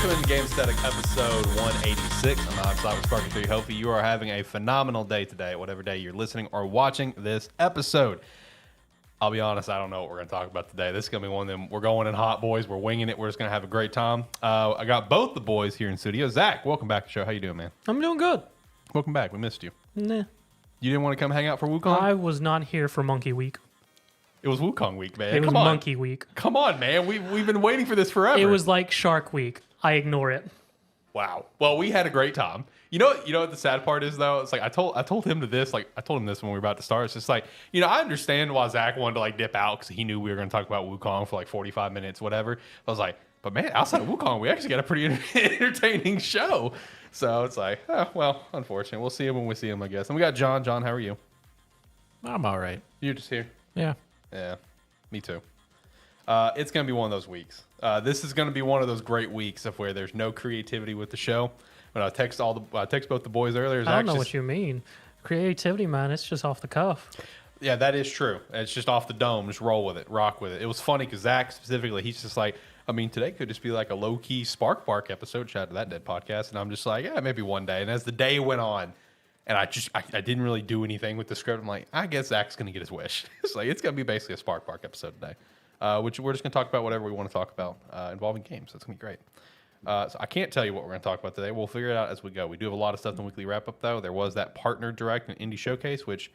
Welcome into Gamesthetic episode 186. I'm Alex Lott with Sparking 3. Hopefully you are having a phenomenal day today, whatever day you're listening or watching this episode. I'll be honest, I don't know what we're going to talk about today. This is going to be one of them. We're going in hot, boys. We're winging it. We're just going to have a great time. I got both the boys here in studio. Zach, welcome back to the show. How you doing, man? I'm doing good. Welcome back. We missed you. Nah. You didn't want to come hang out for Wukong? I was not here for Monkey Week. It was Wukong week, man. It was Come on. Monkey Week. Come on, man. We've been waiting for this forever. It was like Shark Week. I ignore it. Wow. Well, we had a great time. You know what the sad part is though? It's like I told him this when we were about to start. It's just like, I understand why Zach wanted to like dip out because he knew we were going to talk about Wukong for like 45 minutes, whatever. I was like, but man, outside of Wukong, we actually got a pretty entertaining show. So it's like, oh, well, unfortunate. We'll see him when we see him, I guess. And we got John. John, how are you? I'm all right. You're just here? Yeah. Yeah, me too. It's going to be one of those weeks. This is going to be one of those great weeks of where there's no creativity with the show. When I text both the boys earlier. I don't know what you mean. Creativity, man, it's just off the cuff. Yeah, that is true. It's just off the dome. Just roll with it. Rock with it. It was funny because Zach specifically, he's just like, today could just be like a low-key Spark Bark episode. Shout out to that dead podcast. And I'm just like, yeah, maybe one day. And as the day went on, and I didn't really do anything with the script. I'm like, I guess Zach's going to get his wish. It's like, it's going to be basically a Spark Bark episode today, which we're just going to talk about whatever we want to talk about involving games. That's going to be great. So I can't tell you what we're going to talk about today. We'll figure it out as we go. We do have a lot of stuff in the weekly wrap-up, though. There was that partner direct and indie showcase, which...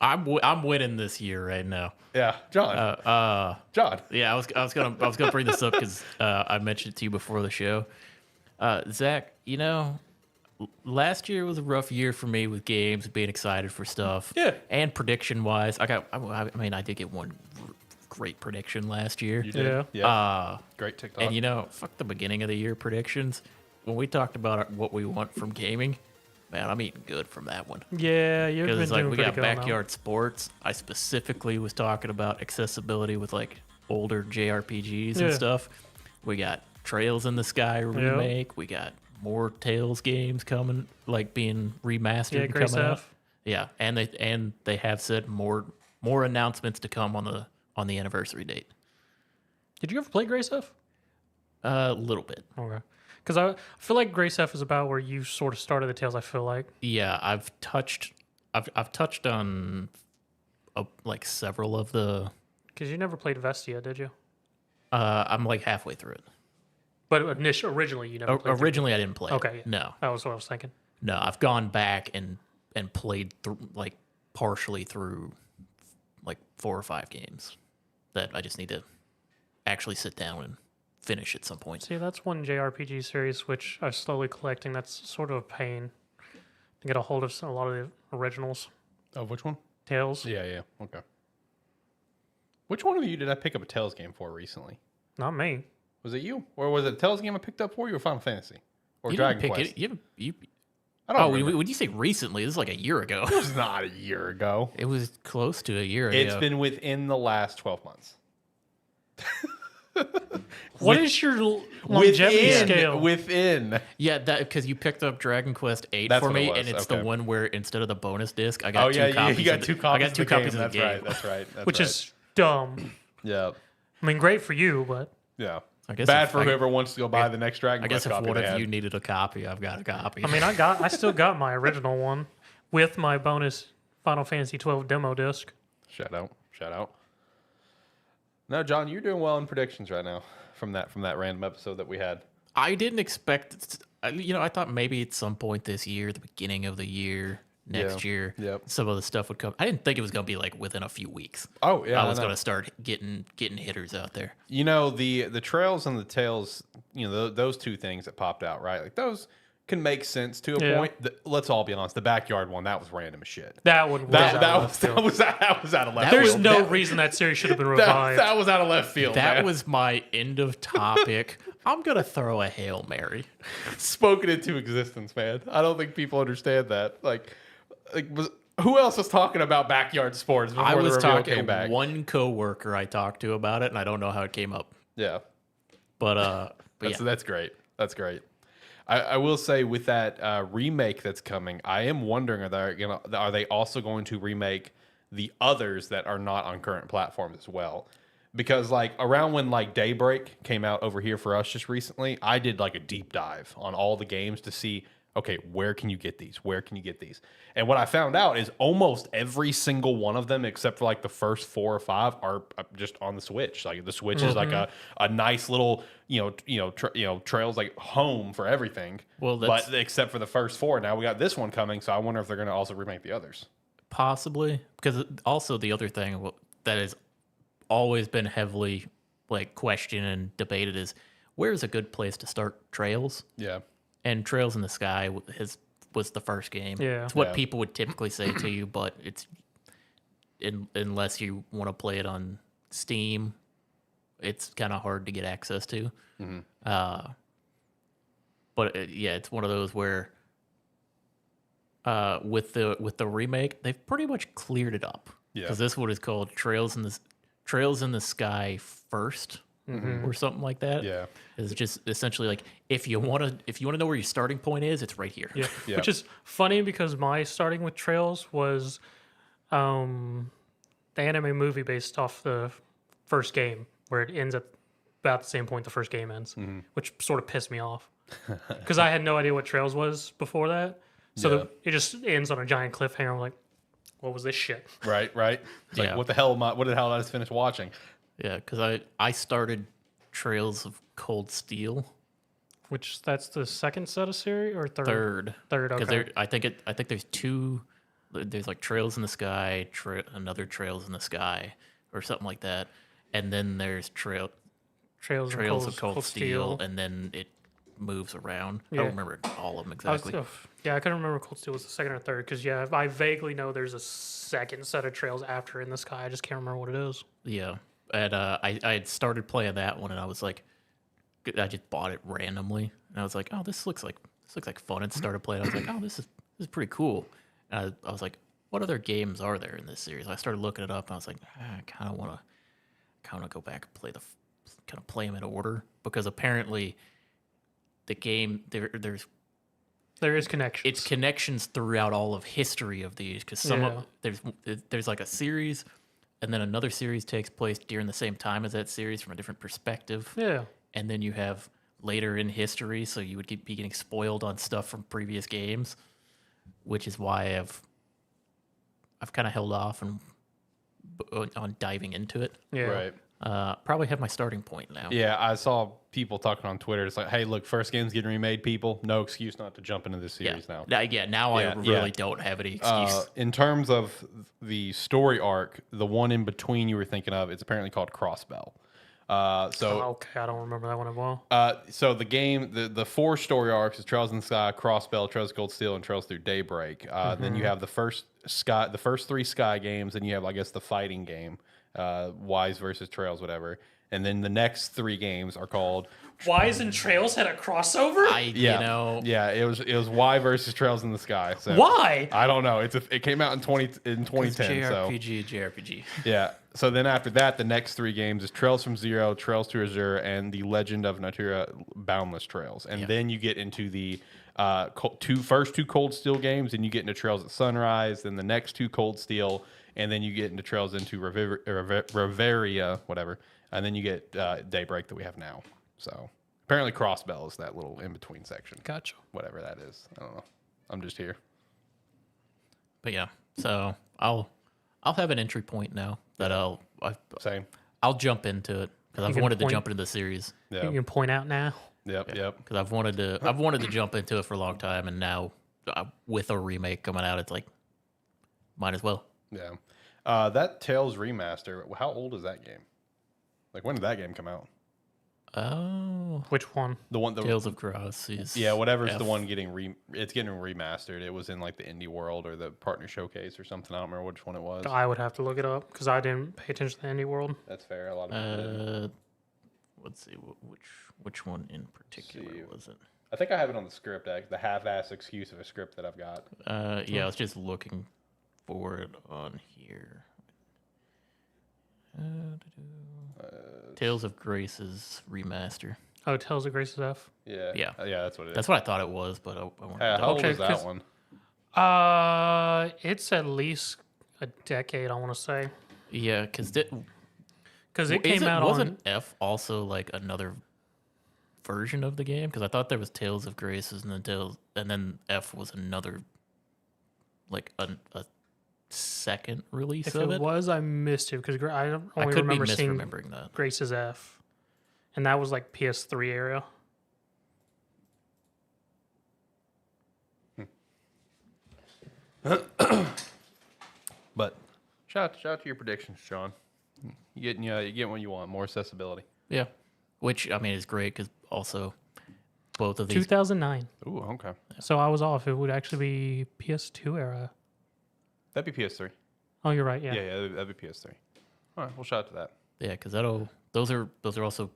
I'm winning this year right now. Yeah, John. John. Yeah, I was gonna bring this up because I mentioned it to you before the show. Zach, last year was a rough year for me with games, being excited for stuff. Yeah. And prediction wise, I did get one great prediction last year. You did? Yeah. Great TikTok. And fuck the beginning of the year predictions. When we talked about what we want from gaming, man, I'm eating good from that one. Yeah, you've been Because doing we pretty got good on that backyard sports. I specifically was talking about accessibility with like older JRPGs and stuff. We got Trails in the Sky remake. We got more Tales games coming, like being remastered and Grace coming out. F. Yeah, and they have said more announcements to come on the anniversary date. Did you ever play Grace F? A little bit. Okay. Because I feel like Grace F is about where you sort of started the Tales, I feel like. Yeah, I've touched on like several of the. Because you never played Vestia, did you? I'm like halfway through it. But originally you never played Originally, I didn't play. Okay, it. yeah. No, That was what I was thinking. no, I've gone back and played through like partially through like 4 or 5 games that I just need to actually sit down and finish at some point. See, that's one JRPG series which I'm slowly collecting. That's sort of a pain to get a hold of a lot of the originals. Oh, which one? Tales. Yeah. Okay. Which one of you did I pick up a Tales game for recently? Not me. Was it you? Or was it a Tales game I picked up for you or Final Fantasy? Or You Dragon didn't pick Quest? it. You. I don't Oh, remember. when you say recently, this is like a year ago. It was not a year ago. It was close to a year ago. It's been within the last 12 months. What is your longevity scale? Within. Yeah, that because you picked up Dragon Quest 8 That's for what it me, was, and it's okay. the one where instead of the bonus disc, I got Oh, two yeah, copies. you got of two the, copies I got two of the game. copies of the That's game. right. That's right. Which is dumb. Yeah. I mean, great for you, but Yeah. I guess Bad if for I- whoever wants to go buy the next Dragon I Quest guess if copy one they of had. you needed a copy, I've got a copy. I mean, I still got my original one with my bonus Final Fantasy 12 demo disc. Shout out. No, John, you're doing well in predictions right now from that random episode that we had. I didn't expect. I thought maybe at some point this year, the beginning of the year, next year, some of the stuff would come. I didn't think it was going to be like within a few weeks. Oh yeah, I was going to start getting hitters out there. The Trails and the Tales, those two things that popped out, right? Like those can make sense to a point. Let's all be honest. The backyard one, that was random as shit. That one was That was out of left. There's field. no reason that series should have been revived. That was out of left field. That man. was my end of topic. I'm going to throw a Hail Mary. spoken into existence, man. I don't think people understand that. Who else was talking about backyard sports before I was the reveal talking came back? one coworker I talked to about it, and I don't know how it came up. Yeah, But that's great. That's great. I will say with that remake that's coming, I am wondering are they also going to remake the others that are not on current platforms as well? because like around when like Daybreak came out over here for us just recently, I did like a deep dive on all the games to see, okay, where can you get these? Where can you get these? And what I found out is almost every single one of them, except for like the first 4 or 5, are just on the Switch. Like the Switch is like a nice little trails like home for everything. Well, but except for the first 4, now we got this one coming. So I wonder if they're going to also remake the others. Possibly, because also the other thing that has always been heavily like questioned and debated is where's a good place to start Trails? Yeah. And Trails in the Sky was the first game. Yeah. It's what people would typically say to you, but it's unless you want to play it on Steam, it's kind of hard to get access to. But it's one of those where with the remake, they've pretty much cleared it up. Yeah. Because this one is called Trails in the Sky First, or something like that. Yeah. It's just essentially like if you want to know where your starting point is, it's right here. Yeah. Which is funny because my starting with Trails was the anime movie based off the first game, where it ends at about the same point the first game ends, which sort of pissed me off because I had no idea what Trails was before that. So it just ends on a giant cliffhanger. I'm like, what was this shit? Right. It's like, what the hell what the hell did I just finish watching? Yeah, because I started Trails of Cold Steel. Which that's the second set of series or third? Third, Okay. I think there's 2. There's like Trails in the Sky, another Trails in the Sky, or something like that, and then there's Trails of Cold Steel, and then it moves around. I don't remember all of them exactly. I couldn't remember Cold Steel was the second or third because I vaguely know there's a second set of Trails after in the Sky. I just can't remember what it is. Yeah, and I had started playing that one, and I was like, I just bought it randomly, and I was like, oh, this looks like fun, and started playing. I was like, oh, this is pretty cool. And I was like, what other games are there in this series? I started looking it up, and I was like, I kind of want to go back and play them in order, because apparently the game there is connections. It's connections throughout all of history of these, because there's like a series, and then another series takes place during the same time as that series from a different perspective. Yeah. And then you have later in history, so you would be getting spoiled on stuff from previous games, which is why I've kind of held off on diving into it. Yeah. Right. Probably have my starting point now. Yeah, I saw people talking on Twitter. It's like, hey, look, first game's getting remade, people. No excuse not to jump into this series now. Now I really don't have any excuse. In terms of the story arc, the one in between you were thinking of, it's apparently called Crossbell. Okay, I don't remember that one as well. So the game, the 4 story arcs is Trails in the Sky, Crossbell, Trails of Cold Steel, and Trails Through Daybreak. Then you have the first 3 Sky games, and you have, I guess, the fighting game, Wise versus Trails, whatever. And then the next 3 games are called Wise and Trails had a crossover? it was Y versus Trails in the Sky. So Why? I don't know. It came out in 2010. JRPG. Yeah. So then after that, the next 3 games is Trails from Zero, Trails to Azure, and The Legend of Natura Boundless Trails. And then you get into the first 2 Cold Steel games, and you get into Trails at Sunrise, then the next 2 Cold Steel, and then you get into Trails into Reveria, whatever. And then you get Daybreak that we have now. So apparently Crossbell is that little in-between section. Gotcha. Whatever that is. I don't know. I'm just here. But yeah, so I'll have an entry point now that I'll jump into it, because I've wanted to jump into the series. Yeah. You can point out now. Yep. Because I've wanted to jump into it for a long time, and now with a remake coming out, it's like might as well. Yeah. That Tales remaster, how old is that game? Like, when did that game come out? Oh, Which one? The one, Tales of Graces. Yeah, whatever's the one getting remastered. It was in like the Indie World or the Partner Showcase or something. I don't remember which one it was. I would have to look it up because I didn't pay attention to the Indie World. That's fair. A lot of people didn't. Let's see, which one in particular was it? I think I have it on the script, the half-ass excuse of a script that I've got. Yeah, I was just looking for it on here. Tales of Graces remaster. Oh, Tales of Graces F. Yeah, that's what it is. That's what I thought it was, but I wanted to how old is that one? It's at least a decade, I want to say. Yeah, because because it came out wasn't F also like another version of the game? Because I thought there was Tales of Graces and then F was another, like a second release If of it it. was, I missed it because I I only could be remember seeing misremembering that. Grace's F, and that was like PS3 era. But shout out to your predictions, Sean. You get what you want, more accessibility. Yeah, which I mean is great because also both of these. 2009. Ooh, okay. So I was off. It would actually be PS2 era. That'd be PS3. Oh, you're right. Yeah. Yeah, that'd be PS3. All right, we'll shout out to that. Yeah, because those are also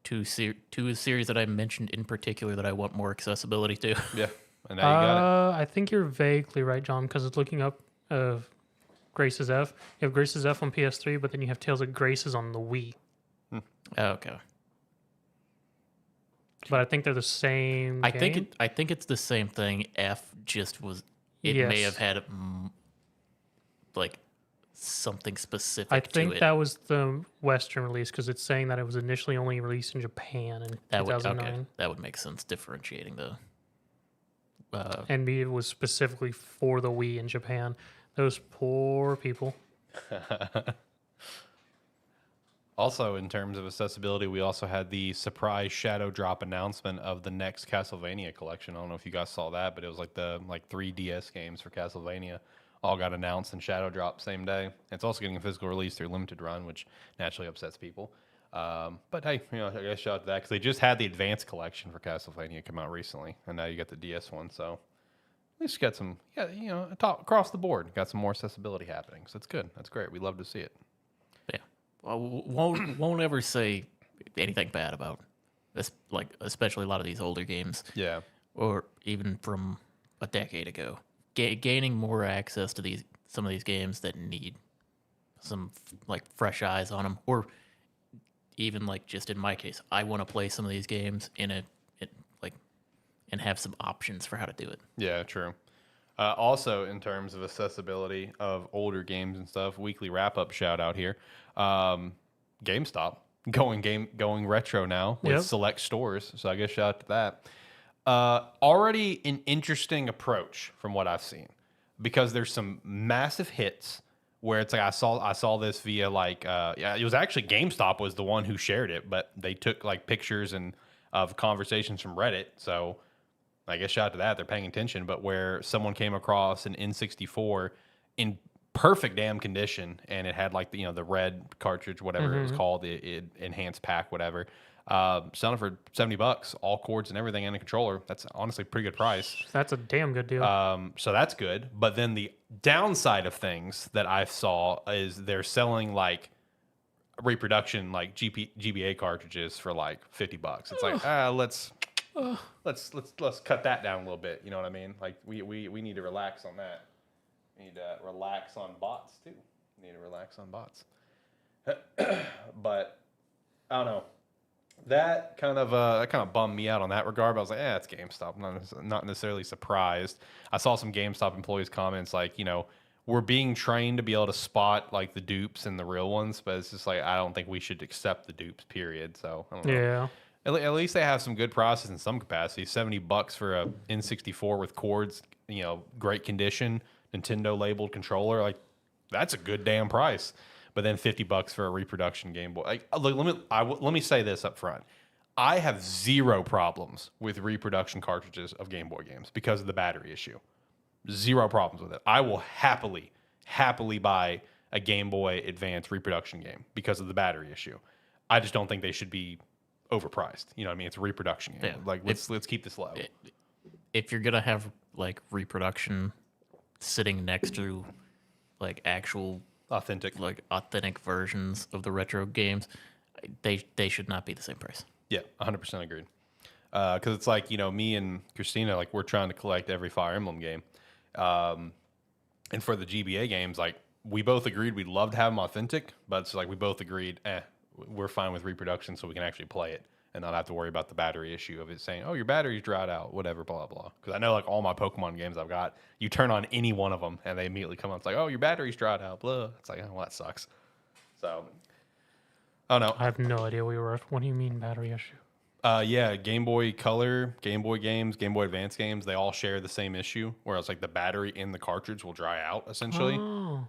two series that I mentioned in particular that I want more accessibility to. Yeah, and now you got it. I think you're vaguely right, John, because it's looking up Grace's F. You have Grace's F on PS3, but then you have Tales of Graces on the Wii. Oh, okay. But I think they're the same. I think it's the same thing. F just was. It may Yes. have had like something specific. I to think it. that was the Western release because it's saying that it was initially only released in Japan in That would 2009. okay. That would make sense. Differentiating the. And it was specifically for the Wii in Japan. Those poor people. Also, in terms of accessibility, we also had the surprise shadow drop announcement of the next Castlevania collection. I don't know if you guys saw that, but it was like the 3 DS games for Castlevania all got announced and shadow dropped same day. It's also getting a physical release through limited run, which naturally upsets people. But hey, I guess shout out to that because they just had the advanced collection for Castlevania come out recently, and now you got the DS one. So at least you got some, across the board, got some more accessibility happening. So it's good. That's great. We love to see it. Yeah. Well, won't ever say anything bad about this, like especially a lot of these older games. Yeah. Or even from a decade ago. Gaining more access to some of these games that need some like fresh eyes on them, or even like just in my case, I want to play some of these games and have some options for how to do it. Yeah, true. Also, in terms of accessibility of older games and stuff, weekly wrap up shout out here. GameStop going retro now with select stores. So I guess shout out to that. Already an interesting approach from what I've seen, because there's some massive hits where it's like I saw this via it was actually GameStop was the one who shared it, but they took like pictures and of conversations from Reddit. So I guess shout out to that, they're paying attention. But where someone came across an N64 in perfect damn condition, and it had like the red cartridge, whatever it was called, the enhanced pack, whatever. Selling for $70, all cords and everything, and a controller. That's honestly a pretty good price. That's a damn good deal. So that's good. But then the downside of things that I saw is they're selling like reproduction like GBA cartridges for like $50. It's like let's cut that down a little bit. You know what I mean? Like we need to relax on that. We need to relax on bots too. We need to relax on bots. But I don't know. That kind of bummed me out on that regard. But I was like, it's GameStop. I'm not necessarily surprised. I saw some GameStop employees comments like, we're being trained to be able to spot like the dupes and the real ones, but it's just like I don't think we should accept the dupes. Period. So I don't know. Yeah. At least they have some good process in some capacity. $70 for a N64 with cords, great condition, Nintendo labeled controller. Like that's a good damn price. But then $50 for a reproduction Game Boy. Let me say this up front. I have zero problems with reproduction cartridges of Game Boy games because of the battery issue. Zero problems with it. I will happily buy a Game Boy Advance reproduction game because of the battery issue. I just don't think they should be overpriced. You know what I mean? It's a reproduction game. Yeah. Like let's keep this low. If you're gonna have like reproduction sitting next to like actual authentic versions of the retro games, they should not be the same price. Yeah, 100% agreed. Because it's like, me and Christina, like we're trying to collect every Fire Emblem game. And for the GBA games, like we both agreed we'd love to have them authentic, but it's like we both agreed, we're fine with reproduction so we can actually play it and not have to worry about the battery issue of it saying, oh, your battery's dried out, whatever, blah, blah. Because I know like all my Pokemon games I've got, you turn on any one of them and they immediately come on. It's like, oh, your battery's dried out, blah. It's like, oh, well, that sucks. So, Oh no. I have no idea what you were. What do you mean battery issue? Yeah, Game Boy Color, Game Boy games, Game Boy Advance games, they all share the same issue, whereas like the battery in the cartridge will dry out essentially. Oh,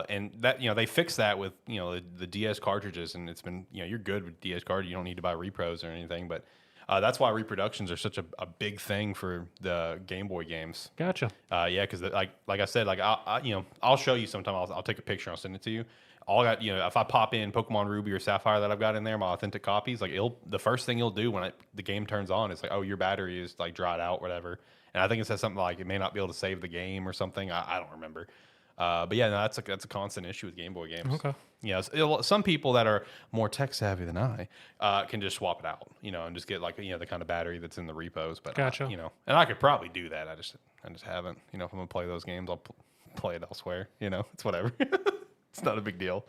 And that they fixed that with the DS cartridges, and it's been you're good with DS card. You don't need to buy repros or anything, but that's why reproductions are such a big thing for the Game Boy games. gotcha. Yeah, because like I said, like I'll show you sometime. I'll take a picture. I'll send it to you. All I got, if I pop in Pokemon Ruby or Sapphire that I've got in there, my authentic copies, like the first thing you'll do when the game turns on is like, oh, your battery is like dried out, whatever. And I think it says something like it may not be able to save the game or something. I don't remember. But yeah, no, that's a constant issue with Game Boy games. Okay. Some people that are more tech savvy than I can just swap it out, and just get like the kind of battery that's in the repos. But Gotcha. and I could probably do that. I just haven't. If I'm gonna play those games, I'll play it elsewhere. It's whatever. It's not a big deal.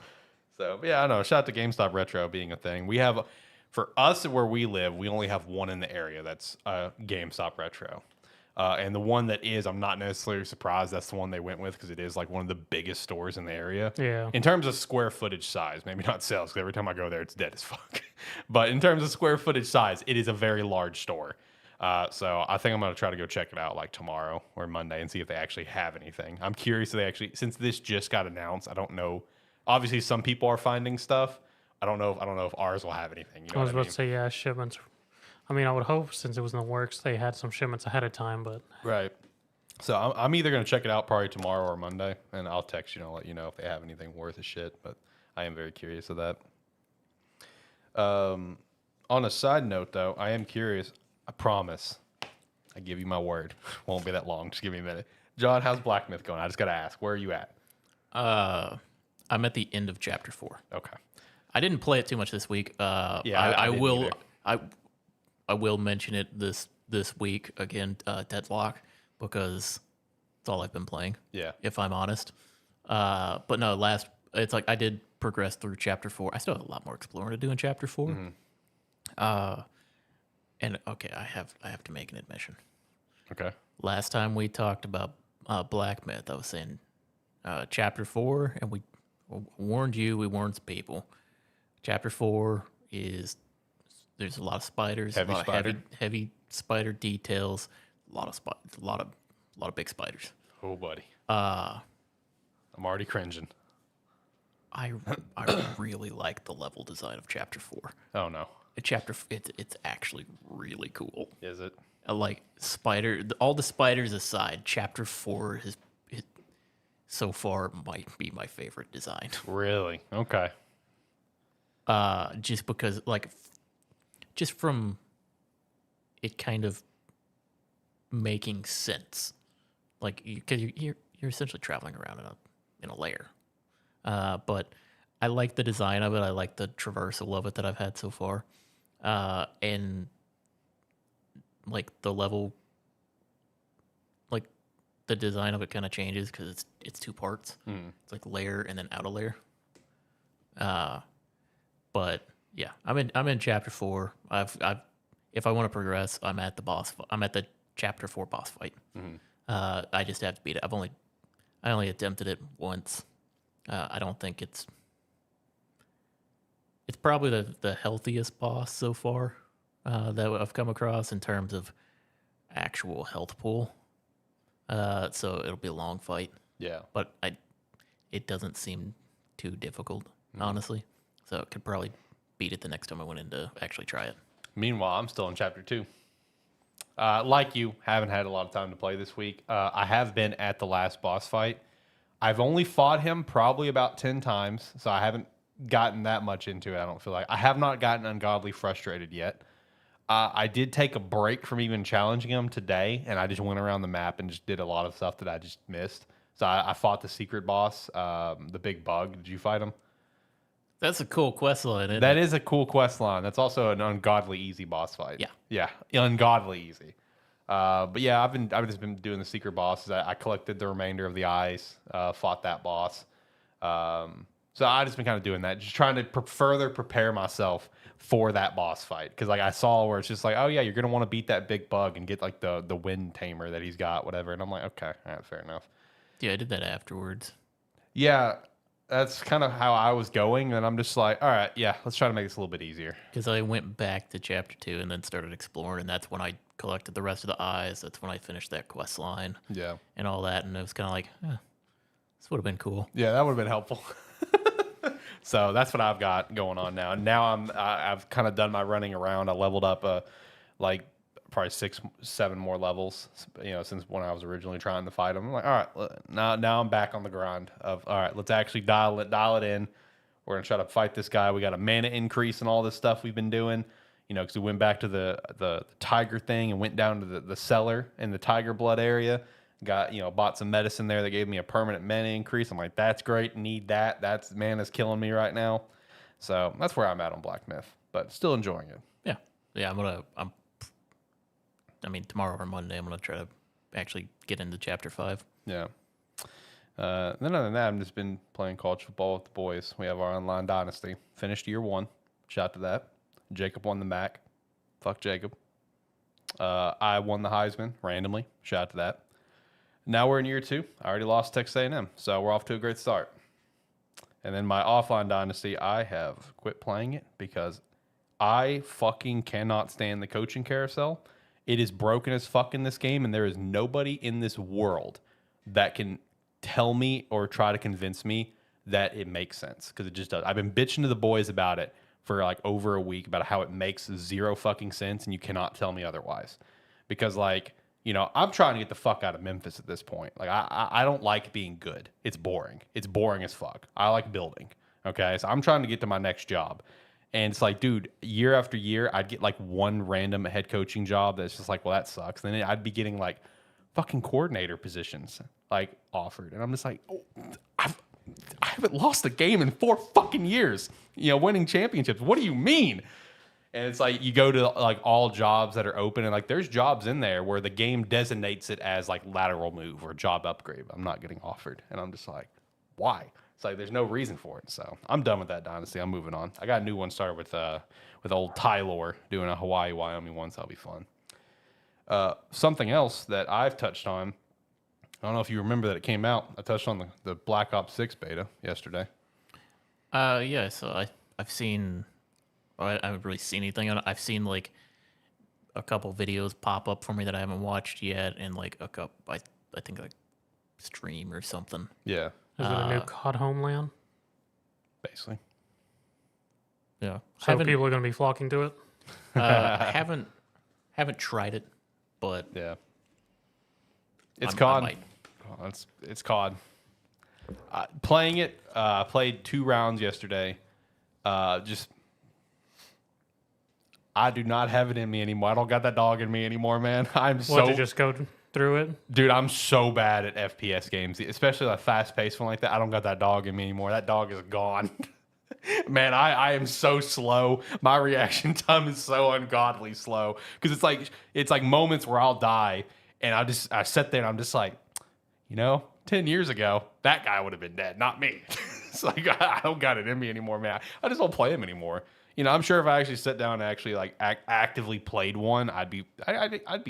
So, but yeah, I know. Shout out to GameStop Retro being a thing. We have, for us where we live, we only have one in the area that's GameStop Retro. And the one that is, I'm not necessarily surprised that's the one they went with because it is like one of the biggest stores in the area. Yeah. In terms of square footage size, maybe not sales, because every time I go there, it's dead as fuck. But in terms of square footage size, it is a very large store. So I think I'm going to try to go check it out like tomorrow or Monday and see if they actually have anything. I'm curious if they actually, since this just got announced, I don't know. Obviously, some people are finding stuff. I don't know if ours will have anything. I was about to say, yeah, shipments. I mean, I would hope since it was in the works, they had some shipments ahead of time, but. Right. So I'm either going to check it out probably tomorrow or Monday, and I'll text you and I'll let you know if they have anything worth a shit. But I am very curious of that. On a side note, though, I am curious. I promise. I give you my word. Won't be that long. Just give me a minute. John, how's Black Myth going? I just got to ask. Where are you at? I'm at the end of chapter 4. Okay. I didn't play it too much this week. I I didn't will. either. I will mention it this week again. Deadlock, because it's all I've been playing. Yeah. If I'm honest. But no, it's like I did progress through chapter 4. I still have a lot more exploring to do in chapter 4. Mm-hmm. And okay, I have to make an admission. Okay. Last time we talked about Black Myth, I was saying chapter 4, and we warned you, we warned some people. Chapter 4 is there's a lot of spiders, heavy spider details, a lot of big spiders. Oh, buddy. I'm already cringing. I really like the level design of chapter 4. Oh no. It's actually really cool. Is it? Like all the spiders aside, chapter 4 so far might be my favorite design. Really? Okay. Just because, just from it kind of making sense, because you're essentially traveling around in a lair. But I like the design of it. I like the traversal of it that I've had so far, and the level, the design of it kind of changes because it's 2 parts. It's like layer and then outer layer. But yeah, I'm in chapter 4. If I want to progress, I'm at the chapter 4 boss fight. I just have to beat it. I only attempted it once. I don't think it's probably the healthiest boss so far that I've come across in terms of actual health pool. So it'll be a long fight. Yeah. But it doesn't seem too difficult, honestly. So I could probably beat it the next time I went in to actually try it. Meanwhile, I'm still in chapter 2. Like you, haven't had a lot of time to play this week. I have been at the last boss fight. I've only fought him probably about 10 times, so I haven't gotten that much into it, I don't feel like. I have not gotten ungodly frustrated yet. I did take a break from even challenging him today, and I just went around the map and just did a lot of stuff that I just missed. So I fought the secret boss, the big bug. Did you fight him? That's a cool quest line, isn't That it? is a cool quest line. That's also an ungodly easy boss fight. Yeah. Yeah, ungodly easy. But yeah, I've just been doing the secret bosses. I collected the remainder of the eyes, fought that boss. So I just been kind of doing that, just trying to further prepare myself for that boss fight. Because I saw where it's just like, oh yeah, you're gonna want to beat that big bug and get the wind tamer that he's got, whatever. And I'm like, okay, all right, fair enough. Yeah, I did that afterwards. Yeah, that's kind of how I was going, and I'm just like, all right, yeah, let's try to make this a little bit easier. Because I went back to chapter 2 and then started exploring, and that's when I collected the rest of the eyes. That's when I finished that quest line. Yeah. And all that, and it was kind of like, this would have been cool. Yeah, that would have been helpful. So that's what I've got going on now. Now I've kind of done my running around. I leveled up like probably 6, 7 more levels, since when I was originally trying to fight them. I'm like, all right, now I'm back on the grind of, all right, let's actually dial it in. We're gonna try to fight this guy. We got a mana increase and all this stuff we've been doing, because we went back to the tiger thing and went down to the cellar in the tiger blood area. Got, bought some medicine there that gave me a permanent mana increase. I'm like, that's great. Need that. That's mana's killing me right now. So that's where I'm at on Black Myth, but still enjoying it. Yeah. Tomorrow or Monday, I'm gonna try to actually get into chapter 5. Yeah. Then other than that, I've just been playing college football with the boys. We have our online dynasty. Finished year 1. Shout out to that. Jacob won the MAC. Fuck Jacob. I won the Heisman randomly. Shout out to that. Now we're in year 2. I already lost Texas A&M, so we're off to a great start. And then my offline dynasty, I have quit playing it because I fucking cannot stand the coaching carousel. It is broken as fuck in this game, and there is nobody in this world that can tell me or try to convince me that it makes sense, because it just does. I've been bitching to the boys about it for like over a week about how it makes zero fucking sense, and you cannot tell me otherwise. Because I'm trying to get the fuck out of Memphis at this point. Like, I don't like being good. It's boring. It's boring as fuck. I like building. Okay, so I'm trying to get to my next job. And it's like, dude, year after year, I'd get like one random head coaching job that's just like, well, that sucks. Then I'd be getting like fucking coordinator positions like offered. And I'm just like, I haven't lost a game in 4 fucking years, winning championships. What do you mean? And it's like, you go to like all jobs that are open, and like there's jobs in there where the game designates it as like lateral move or job upgrade. I'm not getting offered. And I'm just like, why? It's like there's no reason for it. So I'm done with that dynasty. I'm moving on. I got a new one started with old Tylor doing a Hawaii, Wyoming one, so that'll be fun. Something else that I've touched on, I don't know if you remember that it came out. I touched on the Black Ops 6 beta yesterday. Yeah, so I've seen, I haven't really seen anything on it. I've seen like a couple videos pop up for me that I haven't watched yet, and like a couple, I think like stream or something. Yeah. Is it a new COD Homeland? Basically. Yeah. So people are going to be flocking to it? Haven't tried it, but yeah. It's I COD. might. Oh, it's COD. Playing it, played 2 rounds yesterday. I do not have it in me anymore. I don't got that dog in me anymore, man. You just go through it? Dude, I'm so bad at FPS games, especially like fast-paced one like that. I don't got that dog in me anymore. That dog is gone. Man, I am so slow. My reaction time is so ungodly slow, because it's like moments where I'll die, and I sit there and I'm just like, 10 years ago, that guy would have been dead, not me. It's like, I don't got it in me anymore, man. I just don't play him anymore. I'm sure if I actually sat down and actually like actively played one, I'd be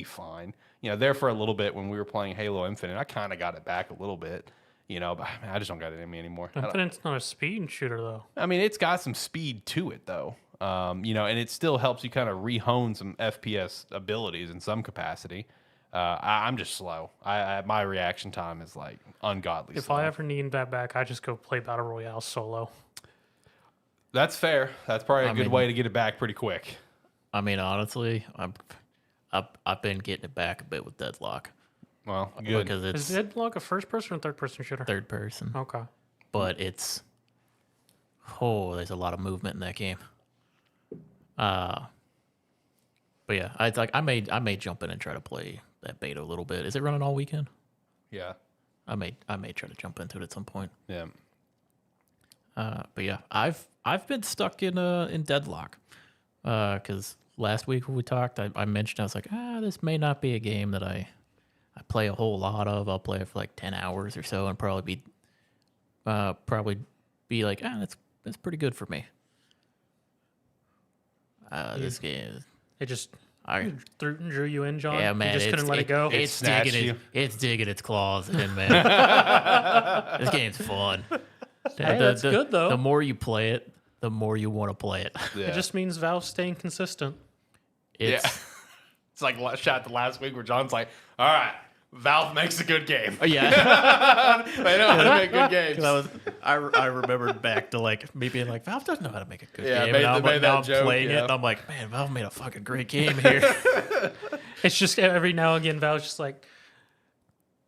fine. There for a little bit when we were playing Halo Infinite, I kind of got it back a little bit, but I just don't got it in me anymore. Infinite's not a speed shooter, though. I mean, it's got some speed to it, though. And it still helps you kind of re-hone some FPS abilities in some capacity. I'm just slow. My reaction time is like ungodly slow. If I ever need that back, I just go play Battle Royale solo. That's fair. That's probably a good way to get it back pretty quick. I mean, honestly, I've been getting it back a bit with Deadlock. Well, good. Because it's Is Deadlock a first-person or third-person shooter? third person. Okay. But there's a lot of movement in that game. But yeah, I may jump in and try to play that beta a little bit. Is it running all weekend? Yeah. I may try to jump into it at some point. Yeah. But yeah, I've been stuck in Deadlock. Because last week when we talked, I mentioned, I was like, this may not be a game that I play a whole lot of. I'll play it for like 10 hours or so and probably be like, that's pretty good for me. This game, It just I drew you in, John? yeah, man, You just couldn't let it go? It's snatched digging you. it's digging its claws in, man. This game's fun. Hey, that's good though. The more you play it, the more you want to play it. Yeah. It just means Valve staying consistent. It's, Yeah. It's like shot the last week where John's like, all right, Valve makes a good game. yeah. They know how to make good games. I remembered back to like me being like, Valve doesn't know how to make a good Yeah, game. made- And I'm, made like, that now I'm joke, playing yeah. it, and I'm like, man, Valve made a fucking great game here. It's just every now and again, Valve's just like,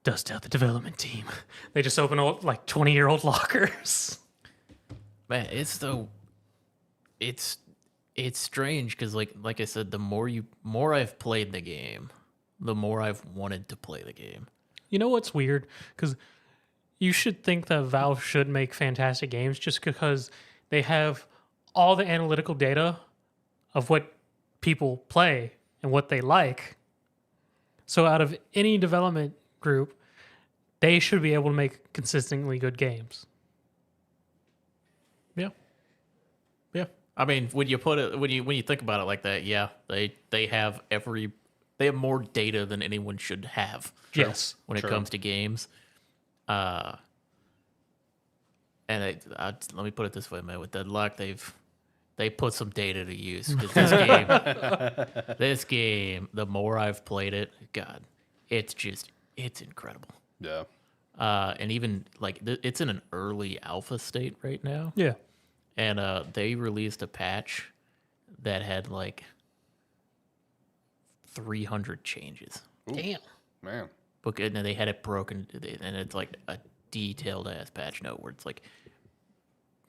dust out the development team. They just open old, like 20-year-old lockers. Man, it's strange because like I said, the more I've played the game, the more I've wanted to play the game. You know what's weird? Because you should think that Valve should make fantastic games just because they have all the analytical data of what people play and what they like. So out of any development group, they should be able to make consistently good games. Yeah. Yeah. I mean, when you think about it like that, yeah, they have more data than anyone should have. Yes. When it comes to games. And let me put it this way, man. With Deadlock, they put some data to use because this game, the more I've played it, God, it's incredible. Yeah. And even like it's in an early alpha state right now. Yeah. And they released a patch that had like 300 changes. Damn. Man. And they had it broken, and it's like a detailed ass patch note where it's like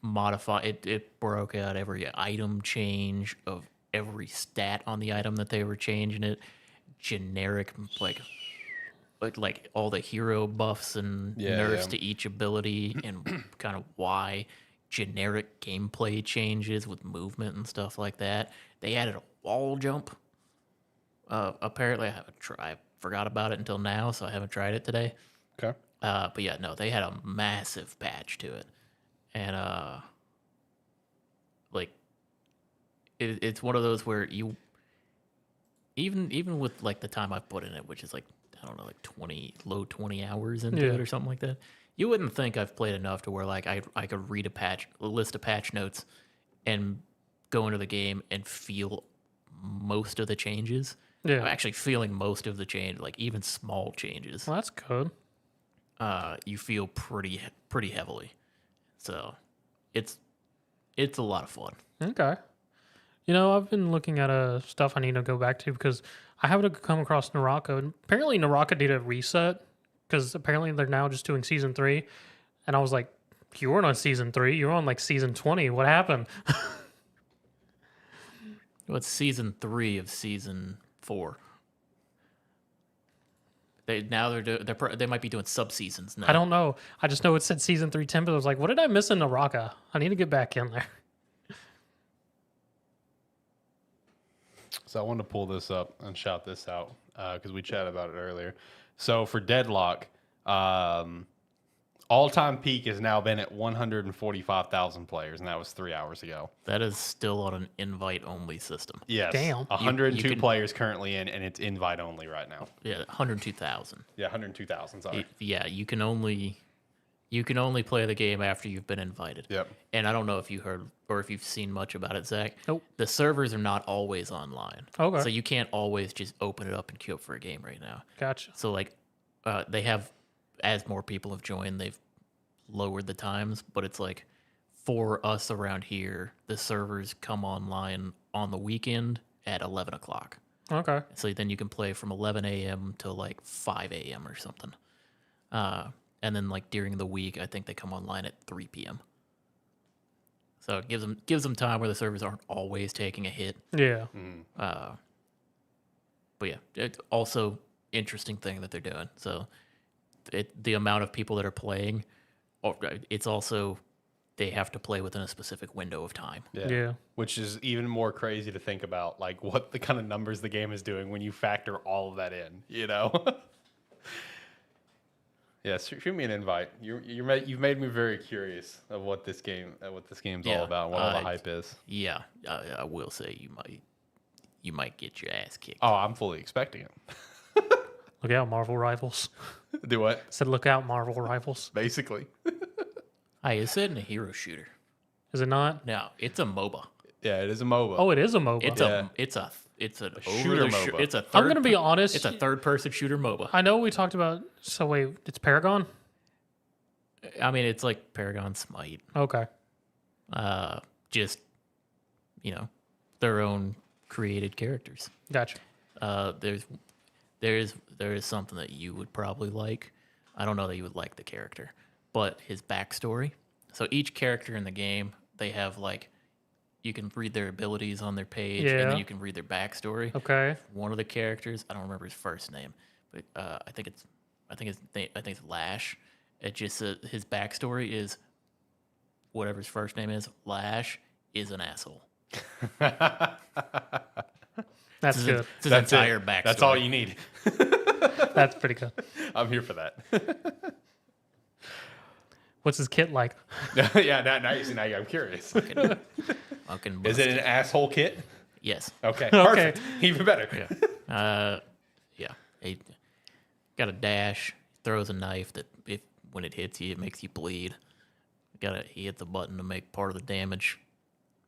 it broke out every item change of every stat on the item that they were changing it, generic like all the hero buffs and nerfs to each ability and kind of why, generic gameplay changes with movement and stuff like that. They added a wall jump. Apparently, I forgot about it until now, so I haven't tried it today. Okay. But yeah, no, they had a massive patch to it, and like it's one of those where you even with like the time I've put in it, which is like I don't know, like low 20 hours into it or something like that. You wouldn't think I've played enough to where like I could read a list of patch notes and go into the game and feel most of the changes. Yeah. I'm actually feeling most of the change, like even small changes. Well, that's good. You feel pretty heavily. So it's a lot of fun. Okay. You know, I've been looking at stuff I need to go back to because I haven't come across Naraka. And apparently, Naraka did a reset because apparently they're now just doing season 3. And I was like, you weren't on season 3. You were on like season 20. What happened? Well, it's season 3 of season 4. They might be doing sub seasons now. I don't know. I just know it said season 3 template. I was like, what did I miss in Naraka? I need to get back in there. So I wanted to pull this up and shout this out because we chatted about it earlier. So for Deadlock, all-time peak has now been at 145,000 players, and that was 3 hours ago. That is still on an invite-only system. Yes. Damn. 102 players currently in, and it's invite-only right now. Yeah, 102,000. Yeah, 102,000, sorry. Yeah, you can only play the game after you've been invited. Yep. And I don't know if you heard or if you've seen much about it, Zach. Nope. The servers are not always online. Okay. So you can't always just open it up and queue up for a game right now. Gotcha. So like, they have, as more people have joined, they've lowered the times. But it's like, for us around here, the servers come online on the weekend at 11 o'clock. Okay. So then you can play from 11 a.m. to like 5 a.m. or something. And then like during the week, I think they come online at 3 p.m. So it gives them time where the servers aren't always taking a hit. Yeah. But yeah, it's also interesting thing that they're doing. So the amount of people that are playing, it's also they have to play within a specific window of time. Yeah. Which is even more crazy to think about, like what the kind of numbers the game is doing when you factor all of that in, you know? Yeah, shoot me an invite. You've made me very curious of what this game's all about, and what all the hype is. Yeah, I will say you might get your ass kicked. Oh, I'm fully expecting it. Look out, Marvel Rivals. Do what? Said, look out, Marvel Rivals. Basically. Hi, is it a hero shooter? Is it not? No, it's a MOBA. Yeah, it is a MOBA. Oh, it is a MOBA. It's an shooter MOBA. It's a I'm gonna be honest. It's a third-person shooter MOBA. I know we talked about. So wait, it's Paragon. I mean, it's like Paragon Smite. Okay. Just their own created characters. Gotcha. There is something that you would probably like. I don't know that you would like the character, but his backstory. So each character in the game, they have like, you can read their abilities on their page, and then you can read their backstory. Okay. One of the characters, I don't remember his first name, but I think it's Lash. It just his backstory is whatever his first name is. Lash is an asshole. That's good. It's his entire backstory. That's all you need. That's pretty good. I'm here for that. What's his kit like? Yeah, now I'm curious. Fucking Is it an asshole kit? Yes. Okay, perfect. Even better. Yeah. He got a dash. Throws a knife that when it hits you, it makes you bleed. He hits a button to make part of the damage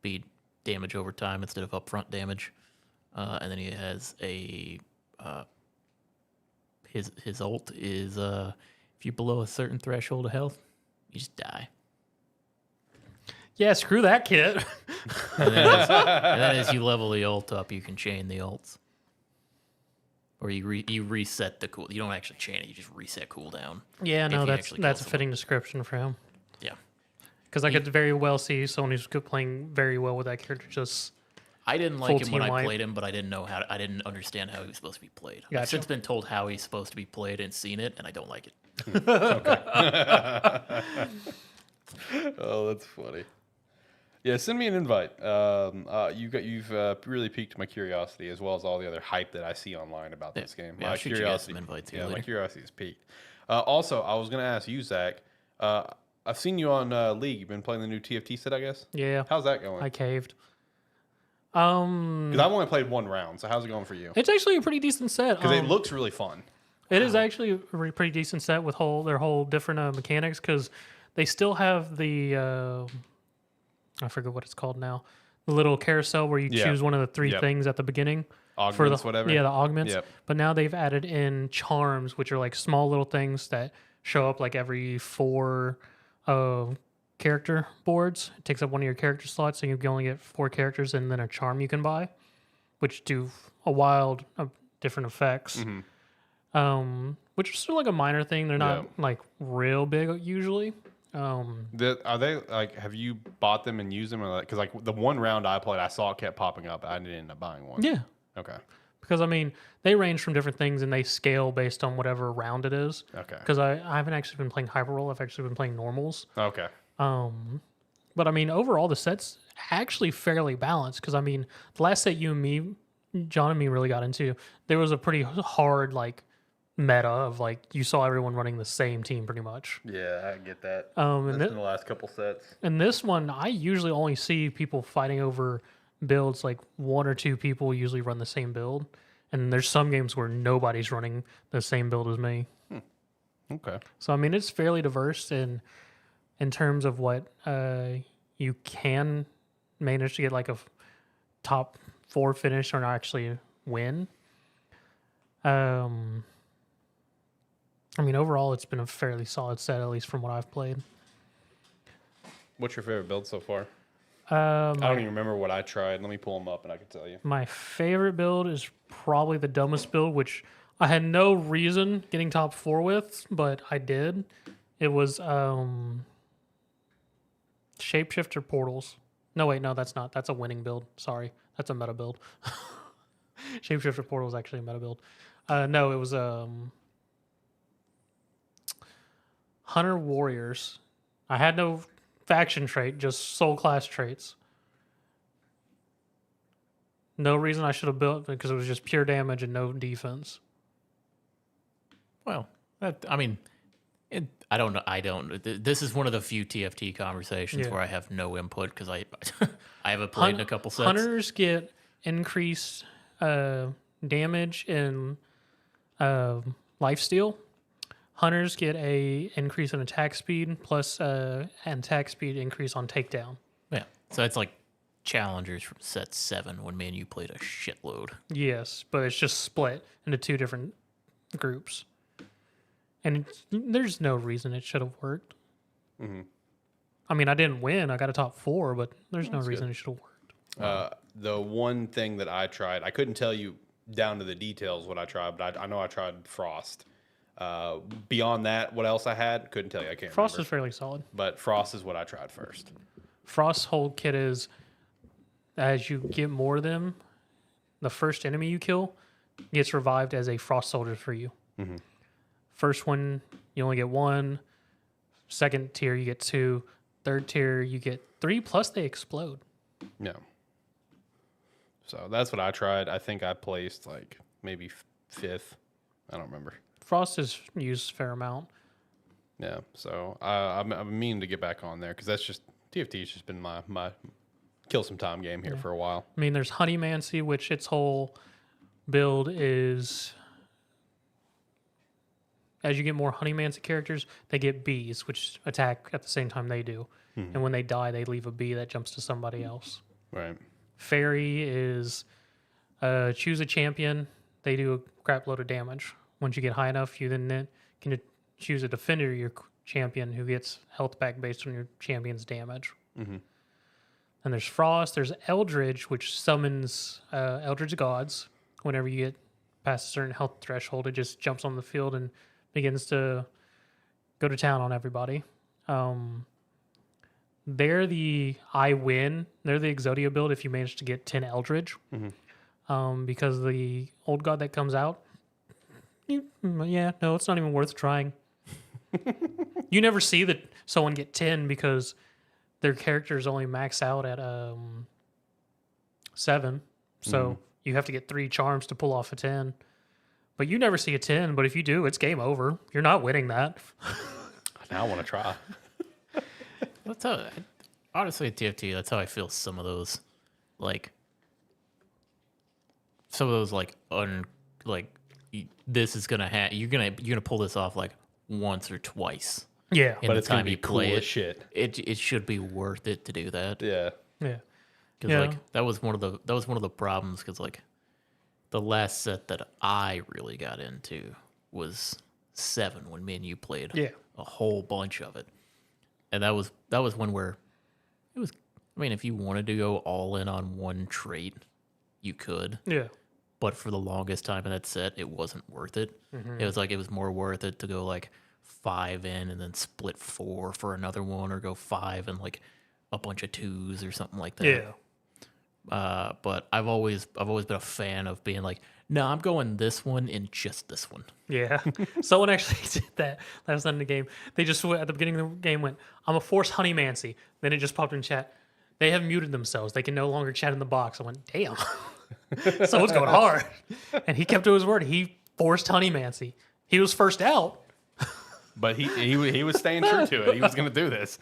be damage over time instead of upfront damage. And then he has his ult is if you're below a certain threshold of health, you just die. Yeah, screw that kit. And then as you level the ult up, you can chain the ults. Or you reset the cool. You don't actually chain it. You just reset cooldown. Yeah, no, you that's a fitting description for him. Yeah. Because I could very well see someone who's playing very well with that character just. I didn't like full him when team I wipe. played him, but I didn't understand how he was supposed to be played. I've Gotcha. since been told how he's supposed to be played and seen it, and I don't like it. Oh, that's funny. Yeah, send me an invite. You've really piqued my curiosity as well as all the other hype that I see online about this game. Yeah, My I'll shoot you guys curiosity, some invites here yeah, my later. curiosity is piqued. Also, I was gonna ask you, Zach. I've seen you on League. You've been playing the new TFT set, I guess. Yeah. How's that going? I caved. Because I've only played one round, so how's it going for you? It's actually a pretty decent set. Because it looks really fun. It is actually a pretty decent set with their whole different mechanics because they still have the I forget what it's called now, the little carousel where you choose one of the three things at the beginning. Augments, whatever. Yeah, the augments. Yep. But now they've added in charms, which are like small little things that show up like every 4 character boards. It takes up one of your character slots, so you can only get 4 characters and then a charm you can buy, which do a wild different effects. Which is still like a minor thing. They're not like real big usually. Are they like? Have you bought them and used them? Because like the one round I played, I saw it kept popping up. I didn't end up buying one. Yeah. Okay. Because I mean, they range from different things and they scale based on whatever round it is. Okay. Because I haven't actually been playing hyper roll. I've actually been playing normals. Okay. But I mean, overall, the set's actually fairly balanced. Because I mean, the last set you and me, John and me, really got into, there was a pretty hard like meta of like you saw everyone running the same team pretty much. Yeah, I get that. And in the last couple sets. in this one, I usually only see people fighting over builds. Like 1 or 2 people usually run the same build, and there's some games where nobody's running the same build as me. Okay. So I mean, it's fairly diverse in terms of what you can manage to get like a top 4 finish or not actually win. I mean, overall, it's been a fairly solid set, at least from what I've played. What's your favorite build so far? I don't even remember what I tried. Let me pull them up and I can tell you. My favorite build is probably the dumbest build, which I had no reason getting top 4 with, but I did. It was Shapeshifter Portals. No, wait, no, that's not. That's a winning build. Sorry. That's a meta build. Shapeshifter Portal is actually a meta build. No, it was Hunter Warriors. I had no faction trait, just soul class traits. No reason I should have built because it was just pure damage and no defense. Well, I mean, I don't know. This is one of the few TFT conversations where I have no input because I haven't played in a couple sets. Hunters get increased damage and lifesteal, Hunters get a increase in attack speed plus an attack speed increase on takedown. Yeah. So it's like challengers from set 7 when me and you played a shitload. Yes, but it's just split into 2 different groups. And there's no reason it should have worked. Mm-hmm. I mean, I didn't win. I got a top 4, but there's no reason good. it should have worked. The one thing that I tried, I couldn't tell you down to the details what I tried, but I know I tried Frost. Beyond that, what else I had, couldn't tell you. I can't Frost remember. is fairly solid. But Frost is what I tried first. Frost's whole kit is, as you get more of them, the first enemy you kill gets revived as a Frost soldier for you. Mm-hmm. First one, you only get 1. Second tier, you get 2. Third tier, you get 3, plus they explode. Yeah. So that's what I tried. I think I placed like maybe 5th. I don't remember. Frost is used a fair amount. Yeah. So I'm meaning to get back on there because that's just TFT has just been my kill some time game here for a while. I mean, there's Honeymancy, which its whole build is, as you get more Honeymancy characters, they get bees, which attack at the same time they do. And when they die, they leave a bee that jumps to somebody else. Right. Fairy is choose a champion. They do a crap load of damage. Once you get high enough, you then can choose a defender, your champion, who gets health back based on your champion's damage. Mm-hmm. And there's Frost. There's Eldridge, which summons Eldritch gods. Whenever you get past a certain health threshold, it just jumps on the field and begins to go to town on everybody. They're the I win. They're the Exodia build if you manage to get 10 Eldridge. Mm-hmm. Because the old god that comes out, it's not even worth trying. You never see that someone get 10 because their characters only max out at 7. So you have to get 3 charms to pull off a 10. But you never see a 10, but if you do, it's game over. You're not winning that. Now I want to try. That's how, honestly, at TFT, that's how I feel some of those, like, this is gonna happen. You're gonna pull this off like once or twice. Yeah, In But the it's gonna time be you cool play as it. shit. It should be worth it to do that. Yeah. yeah. Because Yeah. like that was one of the problems. Because like the last set that I really got into was 7 when me and you played. Yeah. A whole bunch of it, and that was one where it was. I mean, if you wanted to go all in on one trait, you could. Yeah. But for the longest time in that set, it wasn't worth it. It was more worth it to go like 5 in and then split 4 for another one, or go 5 and like a bunch of 2s or something like that. Yeah. But I've always been a fan of being like, no, I'm going this one and just this one. Yeah. Someone actually did that last night in the game. They just at the beginning of the game went, I'm a force Honeymancy. Then it just popped in chat. They have muted themselves. They can no longer chat in the box. I went, damn. Someone's going hard. And he kept to his word. He forced Honeymancy. He was first out. But he was staying true to it. He was going to do this.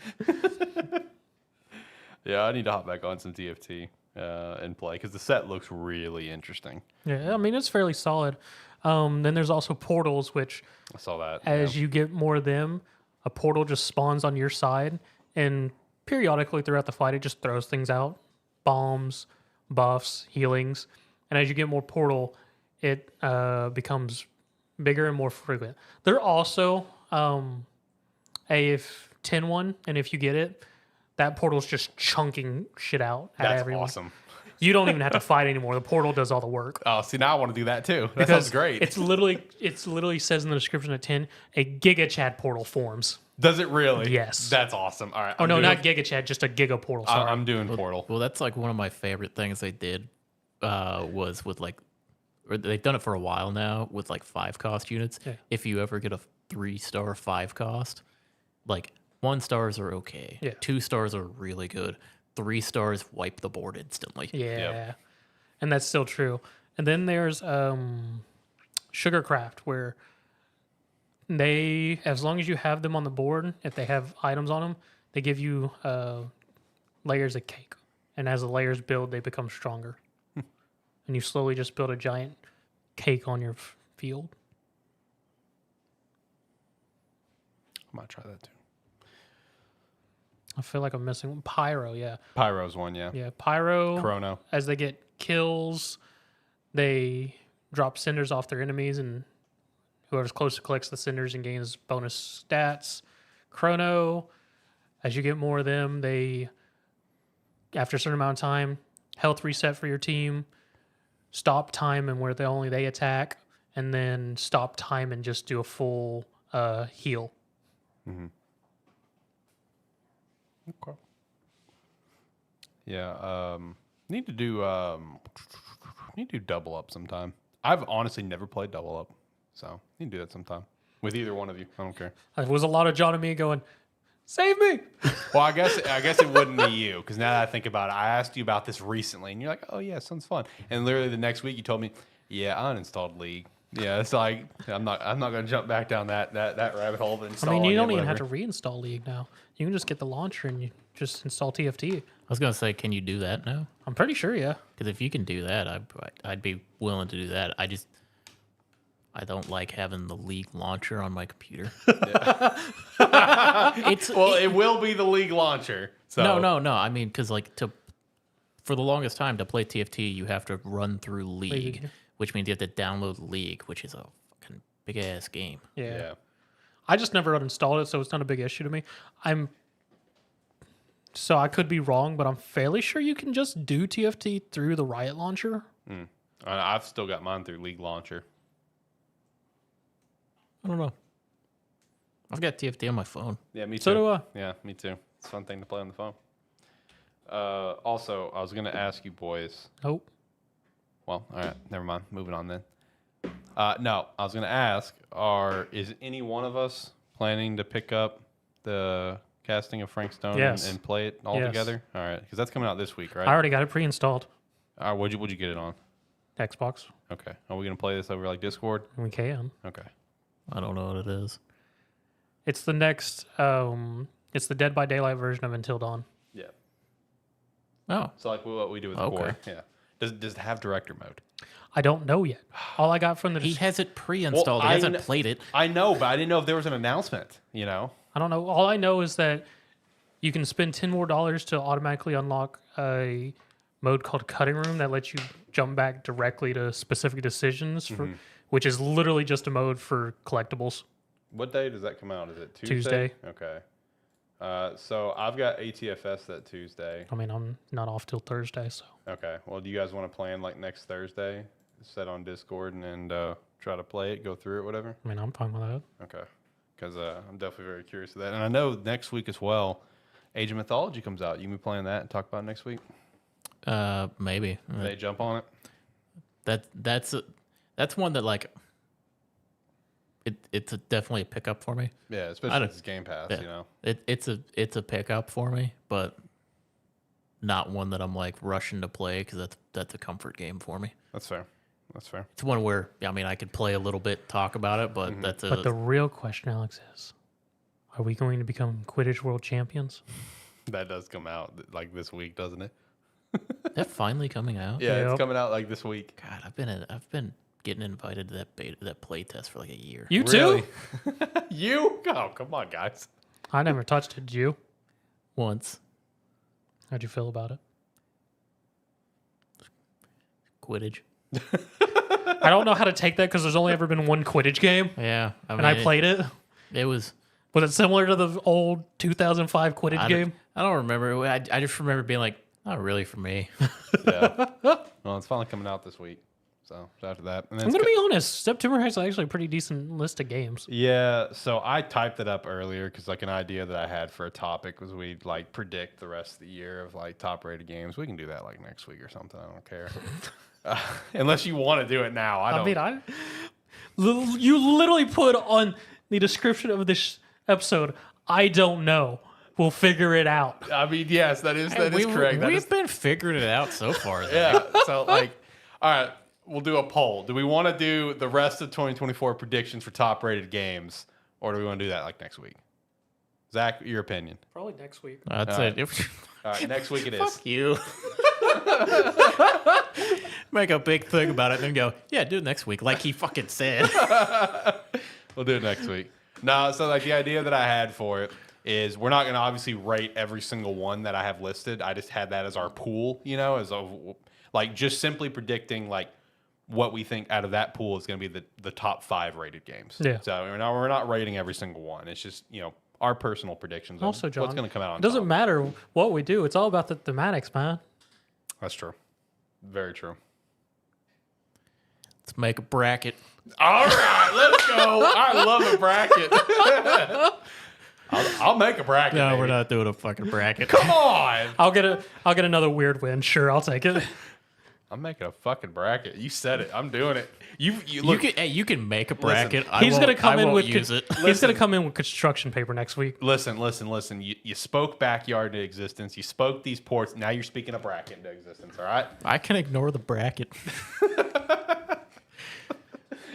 Yeah, I need to hop back on some TFT and play because the set looks really interesting. Yeah, I mean, it's fairly solid. Then there's also portals, which I saw that. as you get more of them, a portal just spawns on your side. And periodically throughout the fight, it just throws things out. Bombs, buffs, healings. And as you get more portal, it becomes bigger and more frequent. They're also a 10 one, and if you get it, that portal's just chunking shit out at That's everyone. awesome. You don't even have to fight anymore. The portal does all the work. Oh, see, now I want to do that too. That Because sounds great. It's literally says in the description of 10, a Giga Chat portal forms. Does it really? Yes. That's awesome. All right. Oh, no, not Giga Chat, just a Giga portal. Sorry. I'm doing Portal. Well, that's like one of my favorite things they did was with like, or they've done it for a while now with like 5-cost units. Yeah. If you ever get a 3-star 5-cost, like 1 stars are okay. Yeah. 2 stars are really good. 3 stars wipe the board instantly. Yeah. Yep. And that's still true. And then there's Sugarcraft, where they, as long as you have them on the board, if they have items on them, they give you layers of cake. And as the layers build, they become stronger. And you slowly just build a giant cake on your field. I might try that too. I feel like I'm missing one. Pyro, yeah. Pyro's one, yeah. Yeah, Pyro. Chrono. As they get kills, they drop cinders off their enemies, and whoever's close collects the cinders and gains bonus stats. Chrono, as you get more of them, they, after a certain amount of time, health reset for your team, stop time and where they attack, and then stop time and just do a full heal. Mm-hmm. Okay. Yeah, need to do double up sometime. I've honestly never played double up, so you can do that sometime with either one of you. I don't care. It was a lot of John and me going, "Save me!" Well, I guess it wouldn't be you, because now that I think about it, I asked you about this recently, and you're like, "Oh yeah, sounds fun." And literally the next week, you told me, "Yeah, I uninstalled League." Yeah, it's like I'm not gonna jump back down that rabbit hole. I mean, you don't even have to reinstall League now. You can just get the launcher and you just install TFT. I was gonna say, can you do that now? I'm pretty sure, yeah. Because if you can do that, I'd be willing to do that. I don't like having the League launcher on my computer. It will be the League launcher. So. No. I mean, because for the longest time to play TFT, you have to run through League, which means you have to download League, which is a fucking big ass game. Yeah. I just never uninstalled it, so it's not a big issue to me. So I could be wrong, but I'm fairly sure you can just do TFT through the Riot launcher. I've still got mine through League launcher. I don't know. I've got TFT on my phone. Yeah, me too. So do I. Yeah, me too. It's a fun thing to play on the phone. Also, I was going to ask you boys. Nope. Well, all right. Never mind. Moving on then. No, I was going to ask, is any one of us planning to pick up the casting of Frank Stone and play it all together? All right. Because that's coming out this week, right? I already got it pre-installed. What'd you get it on? Xbox. Okay. Are we going to play this over like Discord? We can. Okay. I don't know what it is. It's the next, it's the Dead by Daylight version of Until Dawn. Yeah. Oh. So like what we do with the core. Yeah. Does it have director mode? I don't know yet. All I got from the... He has it pre-installed. He hasn't played it. I know, but I didn't know if there was an announcement, you know? I don't know. All I know is that you can spend $10 more to automatically unlock a mode called Cutting Room that lets you jump back directly to specific decisions, which is literally just a mode for collectibles. What day does that come out? Is it Tuesday? Tuesday. Okay. So I've got ATFS that Tuesday. I mean, I'm not off till Thursday, so. Okay. Well, do you guys want to plan like next Thursday? Set on Discord and try to play it, go through it, whatever? I mean, I'm fine with that. Okay. Because I'm definitely very curious of that. And I know next week as well, Age of Mythology comes out. You can be playing that and talk about it next week? Maybe. They jump on it? That's one that like it's definitely a pickup for me. Yeah, especially if it's Game Pass, you know. It's a pickup for me, but not one that I'm like rushing to play because that's a comfort game for me. That's fair. That's fair. It's one where I could play a little bit, talk about it, but But the real question, Alex, is: are we going to become Quidditch World Champions? That does come out like this week, doesn't it? that finally coming out. Yeah, it's coming out like this week. God, I've been getting invited to that play test for like a year. You too? You? Oh, come on, guys. I never touched it. Did you? Once. How'd you feel about it? Quidditch. I don't know how to take that because there's only ever been one Quidditch game. Yeah, I played it. It was. Was it similar to the old 2005 Quidditch game? I don't remember. I just remember being like, not really for me. Yeah. Well, it's finally coming out this week. So after that, and then I'm gonna be honest. September has actually a pretty decent list of games. Yeah. So I typed it up earlier because like an idea that I had for a topic was we'd like predict the rest of the year of like top rated games. We can do that like next week or something. I don't care. Unless you want to do it now. I don't. You literally put on the description of this episode, I don't know. We'll figure it out. I mean, yes, that is correct. We've been figuring it out so far. Yeah. So like, all right, we'll do a poll. Do we want to do the rest of 2024 predictions for top rated games, or do we want to do that like next week? Zach, your opinion. Probably next week. I'd say. All right, next week it is. Fuck you. Make a big thing about it and then go, yeah, do it next week, like he fucking said. We'll do it next week. No, so like the idea that I had for it is we're not going to obviously rate every single one that I have listed. I just had that as our pool, you know, as a like just simply predicting like what we think out of that pool is going to be the top 5 rated games. Yeah. So we're not rating every single one. It's just, you know, our personal predictions of Also, John, what's going to come out on it doesn't top. matter what we do. It's all about the thematics, man. That's true. Very true. Let's make a bracket. All right, let's go. I love a bracket. I'll make a bracket. No, baby. we're not doing a fucking bracket. Come on. I'll get another weird win. Sure, I'll take it. I'm making a fucking bracket. You said it. I'm doing it. You You can, hey, you can make a bracket. He's gonna come in with use it. he's gonna come in with construction paper next week. Listen. You spoke backyard into existence. You spoke these ports. Now you're speaking a bracket into existence. All right. I can ignore the bracket.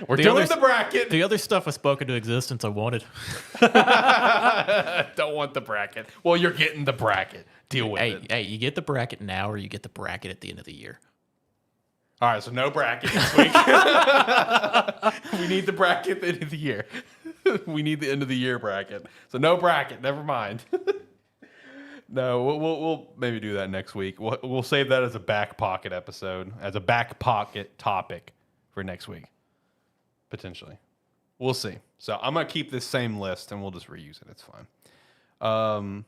We're doing the bracket. The other stuff I spoke into existence I wanted. Don't want the bracket. Well, you're getting the bracket. Deal with it. Hey, you get the bracket now or you get the bracket at the end of the year. All right, so no bracket this week. We need the bracket at the end of the year. We need the end of the year bracket. So no bracket. Never mind. No, we'll maybe do that next week. We'll save that as a back pocket episode, as a back pocket topic for next week, potentially. We'll see. So I'm gonna keep this same list and we'll just reuse it. It's fine.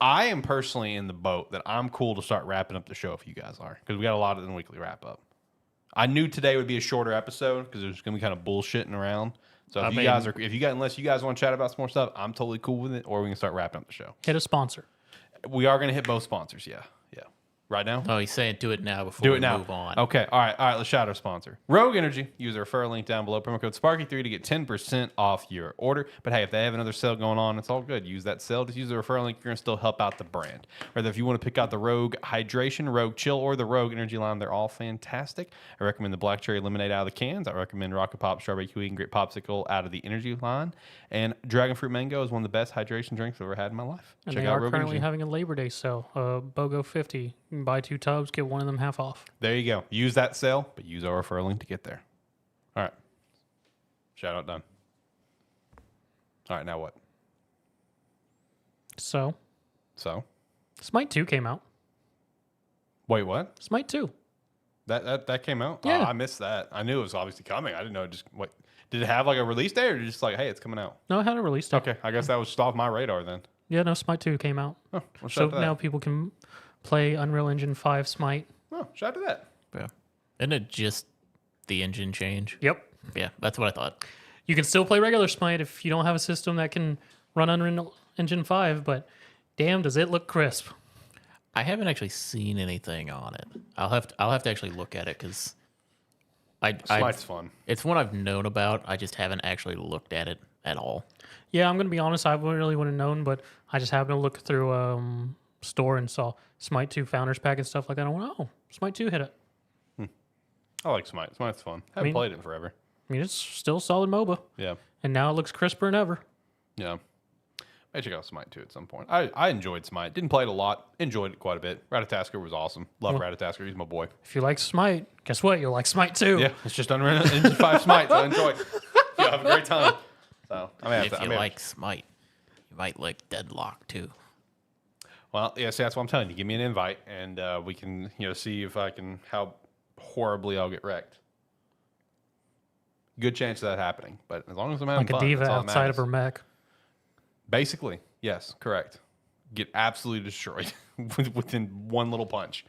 I am personally in the boat that I'm cool to start wrapping up the show if you guys are, because we got a lot of the weekly wrap up. I knew today would be a shorter episode because there's gonna be kind of bullshitting around. So unless you guys want to chat about some more stuff, I'm totally cool with it. Or we can start wrapping up the show. Hit a sponsor. We are gonna hit both sponsors. Yeah. Right now. Oh, he's saying do it now before we move on. Okay. All right. Let's shout our sponsor, Rogue Energy. Use our referral link down below. Promo code Sparky3 to get 10% off your order. But hey, if they have another sale going on, it's all good. Use that sale. Just use the referral link. You're gonna still help out the brand. Whether if you want to pick out the Rogue Hydration, Rogue Chill, or the Rogue Energy line, they're all fantastic. I recommend the Black Cherry Lemonade out of the cans. I recommend Rocket Pop Strawberry Kiwi and Great Popsicle out of the Energy line. And Dragon Fruit Mango is one of the best hydration drinks I've ever had in my life. And Check they out are Rogue currently Energy. having a Labor Day sale. BOGO 50. You can buy 2 tubs, get one of them half off. There you go. Use that sale, but use our referral link to get there. All right. Shout out done. All right, now what? So, Smite 2 came out. Wait, what? Smite 2. That came out? Yeah. Oh, I missed that. I knew it was obviously coming. I didn't know did it have like a release date or just like, hey, it's coming out? No, it had a release date. Okay, I guess that was just off my radar then. Yeah, no, Smite 2 came out. Oh, well, So shout out to now that. people can play Unreal Engine 5 Smite. Oh, shout out to that. Yeah. Isn't it just the engine change? Yep. Yeah, that's what I thought. You can still play regular Smite if you don't have a system that can run Unreal Engine 5, but damn, does it look crisp. I haven't actually seen anything on it. I'll have to actually look at it because Smite's fun. it's one I've known about. I just haven't actually looked at it at all. Yeah, I'm going to be honest, I really wouldn't have known, but I just happened to look through store and saw Smite 2 Founders Pack and stuff like that. I went, oh, Smite 2 hit it. I like Smite. Smite's fun. Haven't played it in forever. I mean, it's still solid MOBA, Yeah. and now it looks crisper than ever. Yeah. May check out Smite too at some point. I enjoyed Smite. Didn't play it a lot. Enjoyed it quite a bit. Ratatasker was awesome. Love Ratatasker. He's my boy. If you like Smite, guess what? You'll like Smite 2. Yeah, it's just Unreal Engine 5 Smite, so enjoy. You'll have a great time. So If you like Smite, you might like Deadlock too. Well, yeah, see, that's what I'm telling you. Give me an invite, and we can, see if I can how horribly I'll get wrecked. Good chance of that happening, but as long as I'm having Like a fun, diva that's all that outside of matters. her mech. Basically, yes, correct. Get absolutely destroyed within one little punch.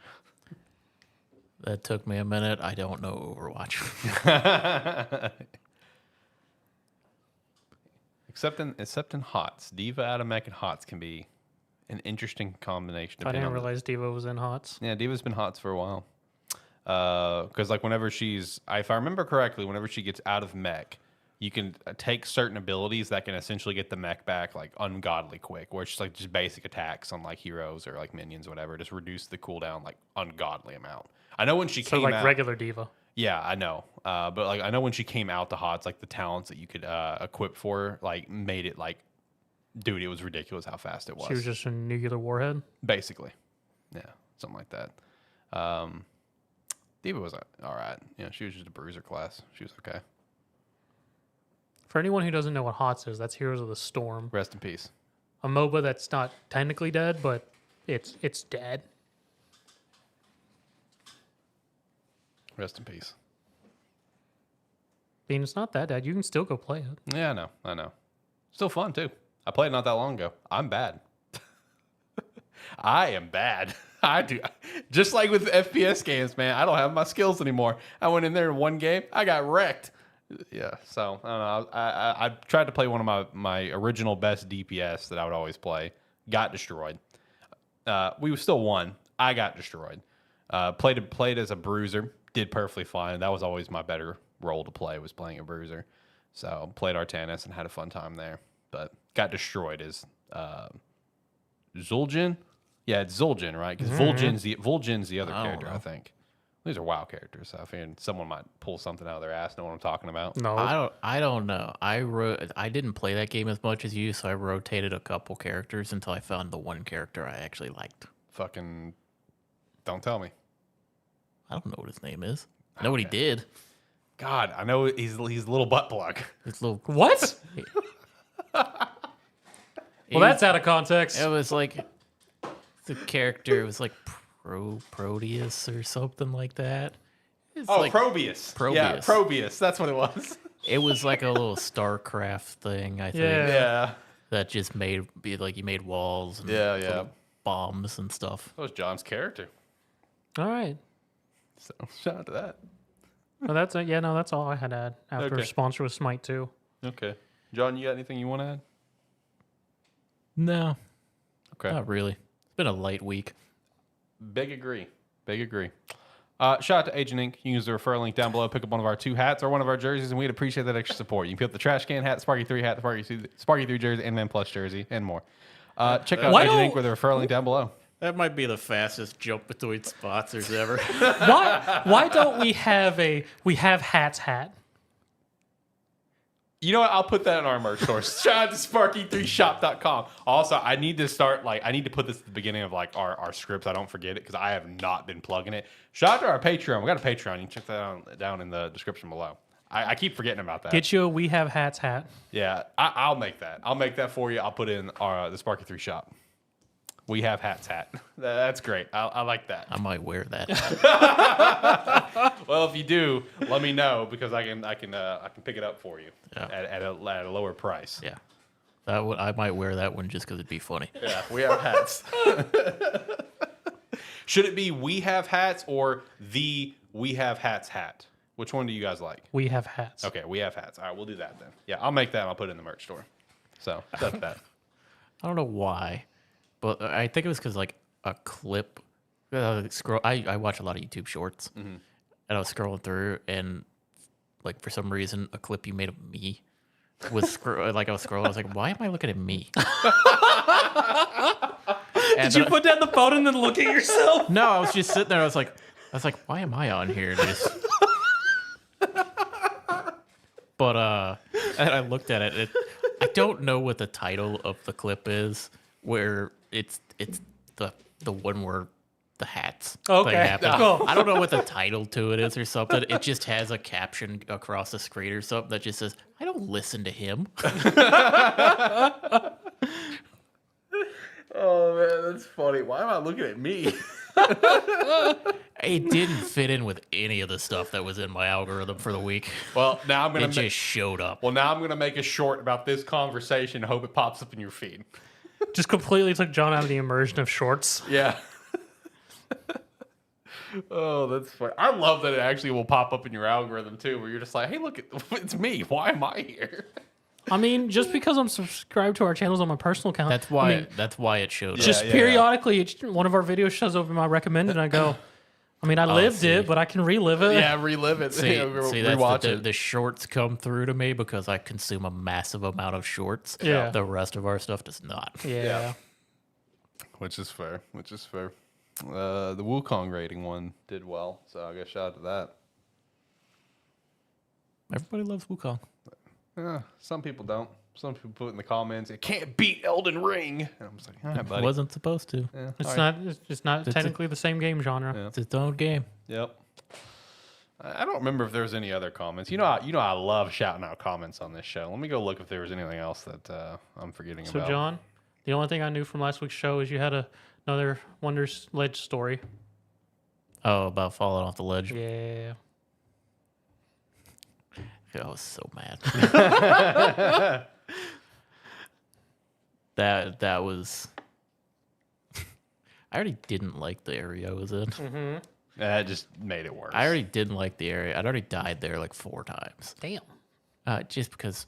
That took me a minute. I don't know Overwatch. Except in HOTS, diva out of mech and HOTS can be an interesting combination. I didn't realize Diva was in HOTS. Yeah, Diva's been HOTS for a while. Because like whenever if I remember correctly, whenever she gets out of mech, you can take certain abilities that can essentially get the mech back like ungodly quick, where it's just like just basic attacks on like heroes or like minions, or whatever, just reduce the cooldown like ungodly amount. I know when she So came like out, regular Diva. yeah, I know. But like I know when she came out to HOTS, like the talents that you could equip for her, like made it like, dude, it was ridiculous how fast it was. She was just a nuclear warhead. Basically, yeah, something like that. Diva was all right. She was just a bruiser class. She was okay. For anyone who doesn't know what HOTS is, that's Heroes of the Storm. Rest in peace. A MOBA that's not technically dead, but it's dead. Rest in peace. I mean, it's not that dead. You can still go play it. Yeah, I know. Still fun, too. I played not that long ago. I'm bad. I am bad. I do. Just like with FPS games, man. I don't have my skills anymore. I went in there in one game. I got wrecked. Yeah, so, I don't know. I tried to play one of my original best DPS that I would always play. Got destroyed. We still won. I got destroyed. Played as a bruiser. Did perfectly fine. That was always my better role to play, was playing a bruiser. So played Artanis and had a fun time there. But got destroyed as Zul'jin. Yeah, it's Zul'jin, right? Because Vol'jin's the other character, I think. These are WoW characters, so I figured someone might pull something out of their ass, know what I'm talking about. No. I don't know. I didn't play that game as much as you, so I rotated a couple characters until I found the one character I actually liked. Fucking don't tell me. I don't know what his name is. I know what he did. God, I know he's a little butt plug. His little What? Well, that's out of context. It was like the character was like Proteus or something like that. It's like Probius. Probius. Yeah, Probius. That's what it was. It was like a little StarCraft thing, I think. Yeah. That just made you made walls and Yeah. little bombs and stuff. That was John's character. All right. So shout out to that. Well, that's it. Yeah, no, that's all I had to add after Okay. sponsor with Smite 2. Okay. John, you got anything you want to add? No, Okay. not really. It's been a light week. Big agree. Shout out to Agent Inc. You can use the referral link down below. Pick up one of our 2 hats or one of our jerseys, and we'd appreciate that extra support. You can pick up the Trash Can hat, Sparky 3 hat, the Sparky 3 jersey, AniMan Plus jersey, and more. Check out Agent Inc. with the referral link down below. That might be the fastest jump between sponsors ever. Why don't we have hats hat? You know what? I'll put that in our merch store. Shout out to Sparky3shop.com. Also, I need to put this at the beginning of like our scripts. I don't forget it because I have not been plugging it. Shout out to our Patreon. We got a Patreon. You can check that out down in the description below. I keep forgetting about that. Get you a We Have Hats hat. Yeah, I'll make that. I'll make that for you. I'll put in the Sparky 3 shop. We Have Hats hat. That's great. I like that. I might wear that. Well, if you do, let me know because I can pick it up for you at a lower price. Yeah, I might wear that one just because it'd be funny. Yeah, we have hats. Should it be We Have Hats or the We Have Hats hat? Which one do you guys like? We Have Hats. Okay, We Have Hats. All right, we'll do that then. Yeah, I'll make that and I'll put it in the merch store. So that's that. I don't know why, but I think it was because like a clip. I watch a lot of YouTube shorts, and I was scrolling through, and like for some reason, a clip you made of me was like I was scrolling. I was like, why am I looking at me? Did you put down the phone and then look at yourself? No, I was just sitting there. I was like, why am I on here? But and I looked at it. I don't know what the title of the clip is. Where it's the one where the hats thing happens. Cool. I don't know what the title to it is or something. It just has a caption across the screen or something that just says, "I don't listen to him." Oh man, that's funny. Why am I looking at me? It didn't fit in with any of the stuff that was in my algorithm for the week. Well, now I'm gonna It just showed up. Well, now I'm gonna make a short about this conversation. Hope it pops up in your feed. Just completely took John out of the immersion of shorts. Yeah. Oh, that's funny. I love that it actually will pop up in your algorithm too, where you're just like, "Hey, look, it's me. Why am I here?" I mean, just because I'm subscribed to our channels on my personal account. That's why. I mean, That's why it showed up. just periodically, one of our videos shows up in my recommended, and I go, I mean, I lived it, but I can relive it. Yeah, relive it. See, Rewatch that's it. the shorts come through to me because I consume a massive amount of shorts. Yeah. The rest of our stuff does not. Yeah. Which is fair. The Wukong rating one did well, so I guess shout out to that. Everybody loves Wukong. Some people don't. Some people put in the comments, "It can't beat Elden Ring." And I'm just like, "All right, buddy." Wasn't supposed to. Yeah, It's all not. It's not It's technically the same game genre. Yeah. It's its own game. Yep. I don't remember if there was any other comments. I love shouting out comments on this show. Let me go look if there was anything else that I'm forgetting So, about. John, the only thing I knew from last week's show is you had another Wonders Ledge story. Oh, about falling off the ledge. Yeah. I was so mad. that was. I already didn't like the area I was in. Mm-hmm. That just made it worse. I already didn't like the area. I'd already died there like 4 times. Damn. Just because,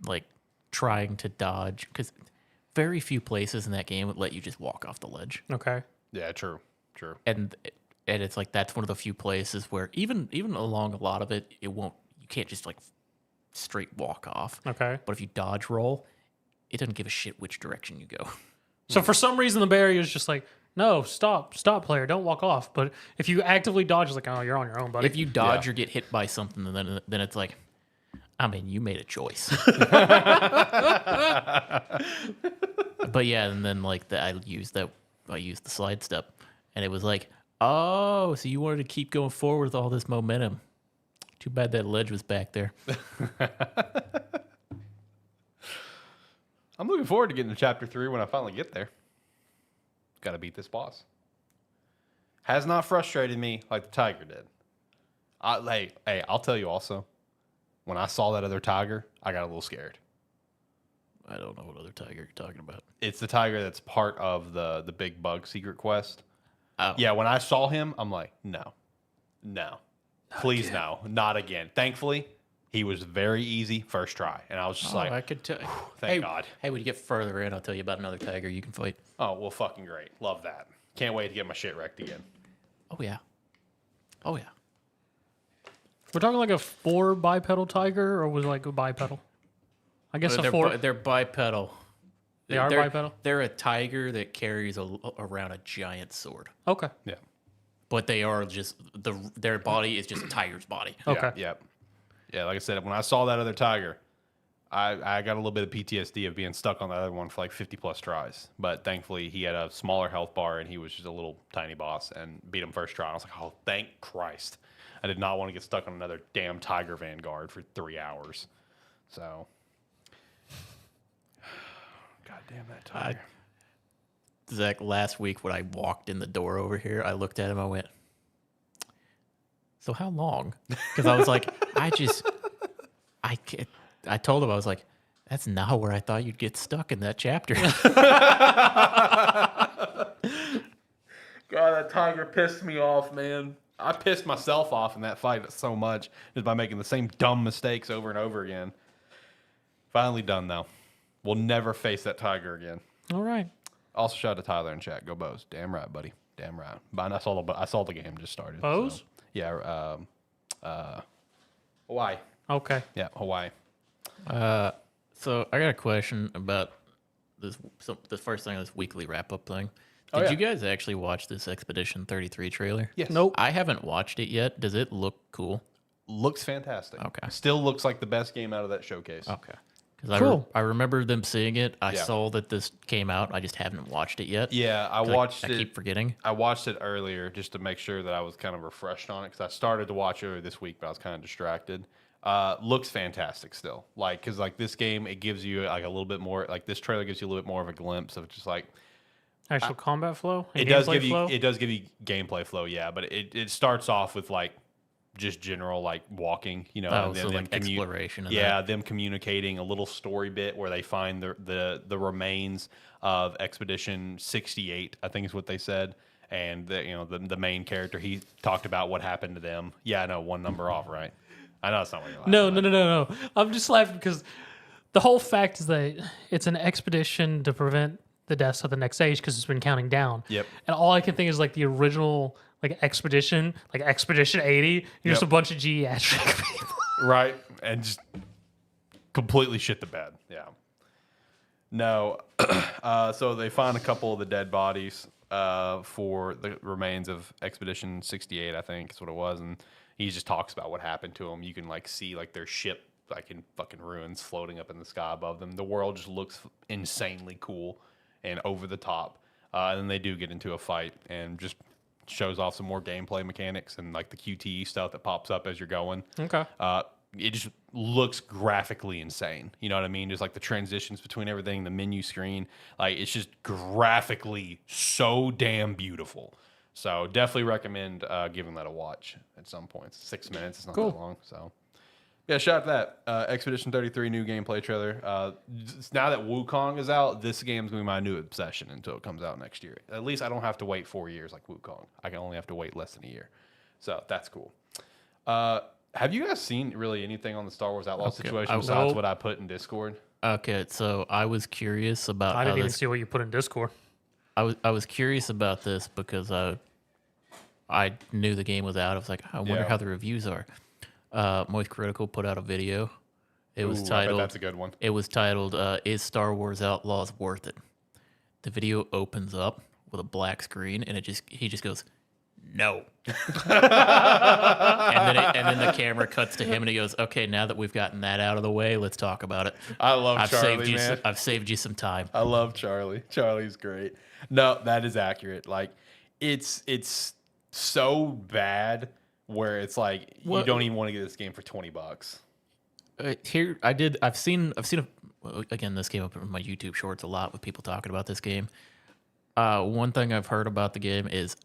like, trying to dodge. Because very few places in that game would let you just walk off the ledge. Okay. Yeah, true. And it's like that's one of the few places where even along a lot of it, you can't just like straight walk off. Okay. But if you dodge roll, it doesn't give a shit which direction you go. So for some reason, the barrier is just like, no, stop, player, don't walk off. But if you actively dodge, it's like, oh, you're on your own, buddy. If you dodge or get hit by something, then it's like, I mean, you made a choice. But yeah, and then like I used the slide step, and it was like, oh, so you wanted to keep going forward with all this momentum. Too bad that ledge was back there. I'm looking forward to getting to chapter 3 when I finally get there. Got to beat this boss. Has not frustrated me like the tiger did. Hey, I'll tell you also, when I saw that other tiger, I got a little scared. I don't know what other tiger you're talking about. It's the tiger that's part of the big bug secret quest. Oh. Yeah, when I saw him, I'm like, no. Please, again. no. Not again. Thankfully, he was very easy first try. And I was just like, I could tell. thank God. Hey, when you get further in, I'll tell you about another tiger you can fight. Oh, well, fucking great. Love that. Can't wait to get my shit wrecked again. Oh yeah. Oh yeah. We're talking like a 4 bipedal tiger, or was it like a bipedal? I guess a 4. They're bipedal. They are bipedal? They're a tiger that carries around a giant sword. Okay. Yeah. But they are just their body is just a tiger's body. Okay. Yeah, like I said, when I saw that other tiger, I got a little bit of PTSD of being stuck on the other one for like 50 plus tries. But thankfully, he had a smaller health bar and he was just a little tiny boss and beat him first try. And I was like, oh, thank Christ. I did not want to get stuck on another damn tiger vanguard for 3 hours. So, God damn that tiger. Zach, last week when I walked in the door over here, I looked at him, I went, so how long? Because I was like, I told him, I was like, that's not where I thought you'd get stuck in that chapter. God, that tiger pissed me off, man. I pissed myself off in that fight so much just by making the same dumb mistakes over and over again. Finally done, though. We'll never face that tiger again. All right. Oh, Also, shout out to Tyler in chat. Go Bows. Damn right, buddy. Damn right. But I saw the game just started. Bows? So, yeah. Hawaii. Okay. Yeah, Hawaii. So I got a question about this. So the first thing, this weekly wrap up thing. Oh, Did yeah. you guys actually watch this Expedition 33 trailer? Yes. Nope. I haven't watched it yet. Does it look cool? Looks fantastic. Okay. Still looks like the best game out of that showcase. Okay. Because Cool. I remember them seeing it. I Yeah. saw that this came out. I just haven't watched it yet. Yeah, I 'Cause watched I it. keep forgetting. I watched it earlier just to make sure that I was kind of refreshed on it because I started to watch it earlier this week, but I was kind of distracted. Looks fantastic still. Like, because like this game, it gives you like a little bit more. Like this trailer gives you a little bit more of a glimpse of just like Actual combat flow? And it does gameplay give you flow? it does give you gameplay flow, yeah. But it starts off with like just general like walking, you know, Oh, and so then like exploration. And yeah, them communicating, a little story bit where they find the remains of Expedition 68, I think is what they said. And the main character, he talked about what happened to them. Yeah, I know, one number off, right? I know it's not what you're laughing No. I'm just laughing because the whole fact is that it's an expedition to prevent the deaths of the next age because it's been counting down. Yep. And all I can think is like the original like expedition, like Expedition 80. You're just a Yep. bunch of geriatric people. Right, and just completely shit the bed. Yeah. No, so they find a couple of the dead bodies for the remains of Expedition 68, I think is what it was, and he just talks about what happened to them. You can like see like their ship like in fucking ruins floating up in the sky above them. The world just looks insanely cool and over the top. And then they do get into a fight and just shows off some more gameplay mechanics and like the QTE stuff that pops up as you're going. Okay. It just looks graphically insane. You know what I mean? Just like the transitions between everything, the menu screen, like it's just graphically so damn beautiful. So definitely recommend giving that a watch at some point. It's 6 minutes. It's not Cool. that long. So yeah, shout out to that. Expedition 33 new gameplay trailer. Now that Wukong is out, this game's gonna be my new obsession until it comes out next year. At least I don't have to wait 4 years like Wukong. I can only have to wait less than a year. So that's cool. Have you guys seen really anything on the Star Wars Outlaw situation besides what I put in Discord? Okay, so I was curious about. I didn't even see what you put in Discord. I was curious about this because I knew the game was out. I was like, I wonder how the reviews are. Moist Critical put out a video. It was titled. That's a good one. It was titled "Is Star Wars Outlaws Worth It?" The video opens up with a black screen, and he just goes, "No," and then the camera cuts to him, and he goes, "Okay, now that we've gotten that out of the way, let's talk about it." I love Charlie, man. I've saved you some time. I love Charlie. Charlie's great. No, that is accurate. Like, it's so bad where it's like you don't even want to get this game for $20. I've seen again, this came up in my YouTube shorts a lot with people talking about this game. One thing I've heard about the game is,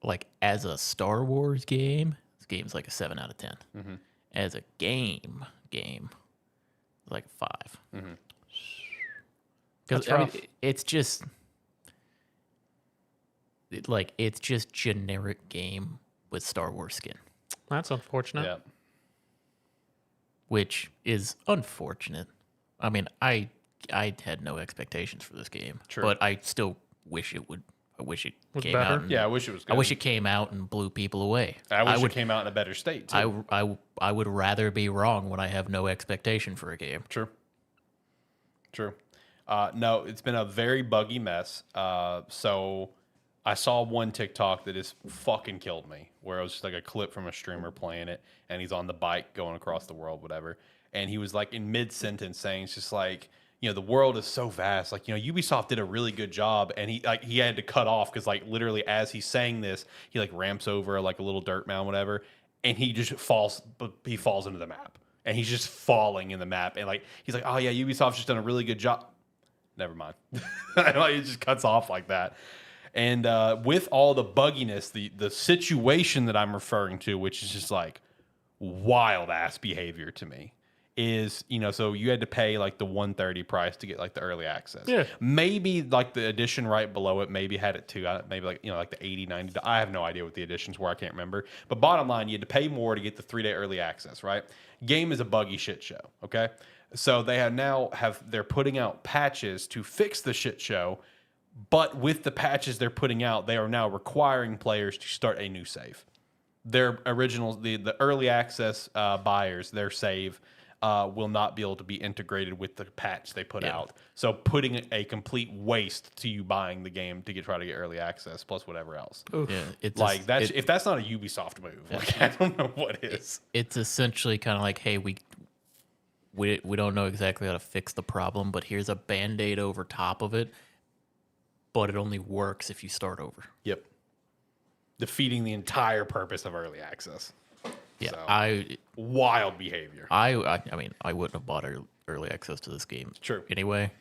like, as a Star Wars game, this game's like a 7 out of 10. Mm-hmm. As a game, like 5. Mm-hmm. Because it's just it's just generic game with Star Wars skin, That's unfortunate. Yeah. which is unfortunate. I mean, I had no expectations for this game, True. but I still wish it would. I wish it Was came better? out. And, Yeah, I wish it was good. I wish it came out and blew people away. I wish it came out in a better state, too. I would rather be wrong when I have no expectation for a game. True. No, it's been a very buggy mess. So I saw one TikTok that just fucking killed me, where it was just like a clip from a streamer playing it, and he's on the bike going across the world, whatever. And he was like in mid-sentence saying, it's just like, you know, the world is so vast. Like, you know, Ubisoft did a really good job, and he had to cut off because, like, literally as he's saying this, he like ramps over like a little dirt mound, whatever, and he just falls. He falls into the map, and he's just falling in the map, and like he's like, oh yeah, Ubisoft's just done a really good job. Never mind. Like, it just cuts off like that. And with all the bugginess, the situation that I'm referring to, which is just like wild ass behavior to me, is, you know, so you had to pay like the $130 price to get like the early access. Yeah. Maybe like the edition right below it maybe had it too. Maybe like, you know, like the 80, 90. I have no idea what the editions were. I can't remember. But bottom line, you had to pay more to get the 3-day early access, right? Game is a buggy shit show, okay? So they they're putting out patches to fix the shit show, but with the patches they're putting out, they are now requiring players to start a new save. Their originals, the early access buyers, their save will not be able to be integrated with the patch they put out. So putting a complete waste to you buying the game to try to get early access plus whatever else. Oof. Yeah, it's Like if that's not a Ubisoft move, like, I don't know what is. It's essentially kind of like, hey, we don't know exactly how to fix the problem, but here's a Band-Aid over top of it. But it only works if you start over. Yep. Defeating the entire purpose of early access. Yeah, So, wild behavior. I mean, I wouldn't have bought early access to this game. True. Anyway,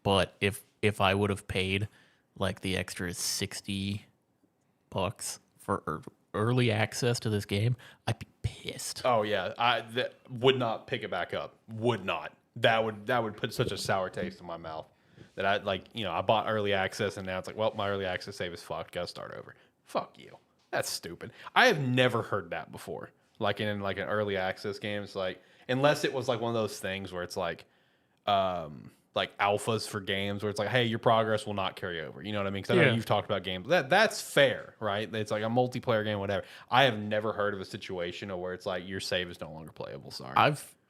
but if I would have paid like the extra $60 for early access to this game, I'd be pissed. Oh yeah, that would not pick it back up. Would not. That would put such a sour taste in my mouth that I like. You know, I bought early access and now it's like, well, my early access save is fucked. Gotta start over. Fuck you. That's stupid. I have never heard that before. Like in like an early access game, it's like, unless it was like one of those things where it's like alphas for games where it's like, hey, your progress will not carry over. You know what I mean? Because I know you've talked about games. That's fair, right? It's like a multiplayer game, whatever. I have never heard of a situation where it's like your save is no longer playable. Sorry.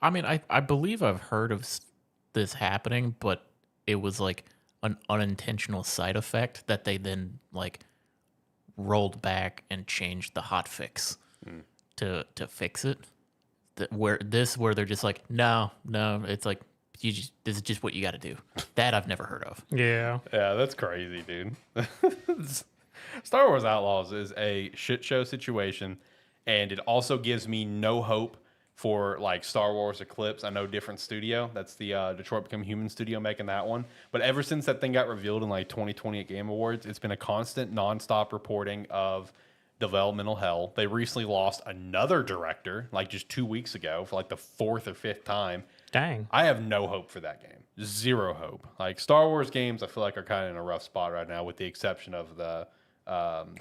I believe I've heard of this happening, but it was like an unintentional side effect that they then like rolled back and changed the hotfix to fix it. Where they're just like, no, it's like, this is just what you got to do. That I've never heard of. Yeah. Yeah, that's crazy, dude. Star Wars Outlaws is a shit show situation, and it also gives me no hope for like Star Wars Eclipse. I know different studio. That's the Detroit Become Human studio making that one. But ever since that thing got revealed in like 2020 at Game Awards, it's been a constant, nonstop reporting of developmental hell. They recently lost another director, like just 2 weeks ago, for like the 4th or 5th time. Dang. I have no hope for that game. Zero hope. Like Star Wars games, I feel like are kind of in a rough spot right now, with the exception of the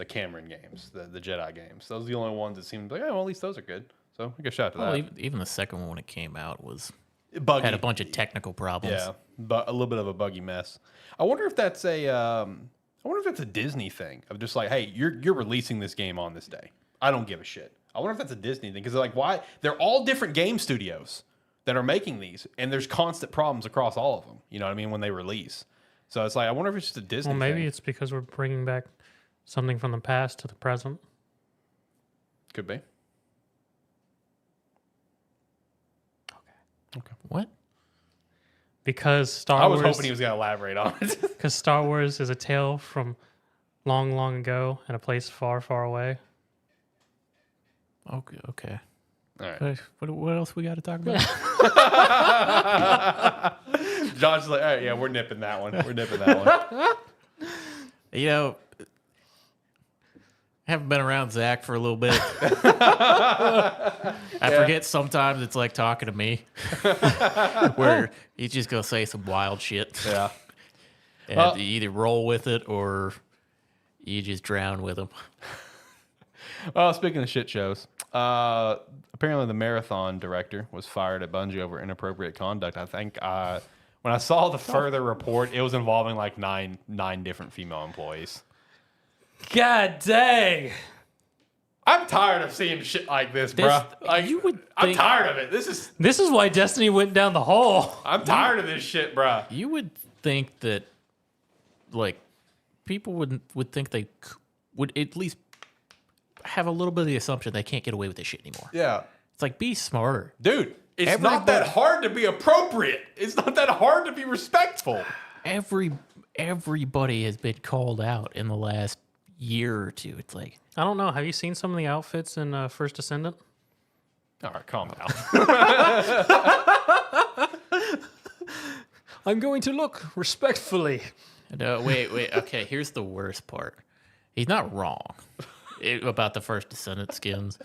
Cameron games, the Jedi games. Those are the only ones that seem like, oh, well, at least those are good. So I guess shout out to Well, that. even the second one when it came out was Buggy. had a bunch of technical problems. Yeah, but a little bit of a buggy mess. I wonder if that's a Disney thing of just like, hey, you're releasing this game on this day. I don't give a shit. I wonder if that's a Disney thing, because they're like, why? They're all different game studios that are making these, and there's constant problems across all of them. You know what I mean, when they release. So it's like, I wonder if it's just a Disney. Well, maybe thing. it's because we're bringing back something from the past to the present. Could be. Okay. What? Because Star I was Wars. hoping he was going to elaborate on it. Because Star Wars is a tale from long, long ago in a place far, far away. Okay. Okay. All right. What else we got to talk about? John's like, all right, yeah, we're nipping that one. We're nipping that one. You know, I haven't been around Zach for a little bit. I forget sometimes it's like talking to me, where he's just gonna say some wild shit. Yeah. And you either roll with it or you just drown with him. Well, speaking of shit shows, apparently the marathon director was fired at Bungie over inappropriate conduct. I think when I saw the further report, it was involving like nine different female employees. God dang! I'm tired of seeing shit like this, bro. Like, you would I'm think- tired of it. This is why Destiny went down the hole. I'm tired of this shit, bro. You would think that, like, people would think they would at least have a little bit of the assumption they can't get away with this shit anymore. Yeah. It's like, be smarter. Dude, it's not that hard to be appropriate. It's not that hard to be respectful. Everybody has been called out in the last year or two. It's like, I don't know. Have you seen some of the outfits in First Descendant? All right, calm down. I'm going to look respectfully. no, wait. Okay, here's the worst part. He's not wrong about the First Descendant skins.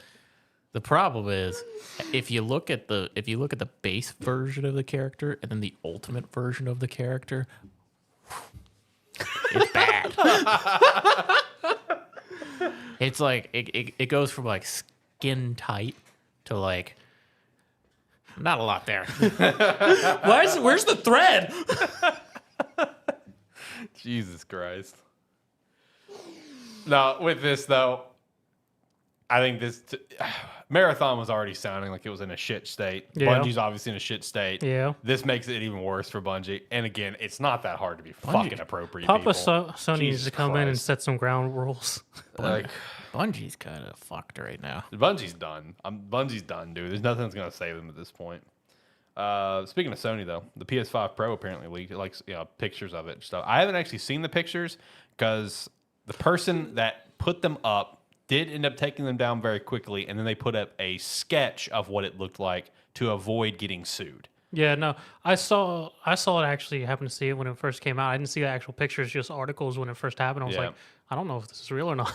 The problem is, if you look at the base version of the character and then the ultimate version of the character, it's bad. It's like it goes from like skin tight to like not a lot there. Where's the thread? Jesus Christ. Now, with this, though, I think this Marathon was already sounding like it was in a shit state. Yeah. Bungie's obviously in a shit state. Yeah. This makes it even worse for Bungie. And again, it's not that hard to be fucking appropriate. Papa people. Sony needs Jesus to come in and Christ. set some ground rules. Like, Bungie's kind of fucked right now. Bungie's done. Bungie's done, dude. There's nothing that's going to save them at this point. Speaking of Sony, though, the PS5 Pro apparently leaked pictures of it and stuff. I haven't actually seen the pictures because the person that put them up did end up taking them down very quickly, and then they put up a sketch of what it looked like to avoid getting sued. Yeah, no, I saw it actually. Happened to see it when it first came out. I didn't see the actual pictures, just articles when it first happened. I was Yeah. like, I don't know if this is real or not.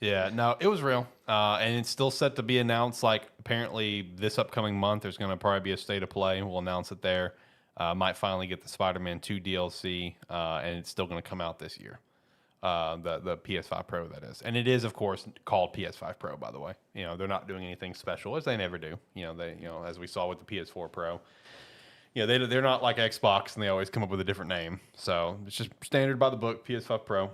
Yeah, no, it was real, and it's still set to be announced. Like apparently, this upcoming month, there's going to probably be a state of play. We'll announce it there. Might finally get the Spider-Man 2 DLC, and it's still going to come out this year. The PS5 Pro, that is, and it is of course called PS5 Pro. By the way, they're not doing anything special, as they never do. As we saw with the PS4 Pro. They're not like Xbox, and they always come up with a different name. So it's just standard by the book, PS5 Pro.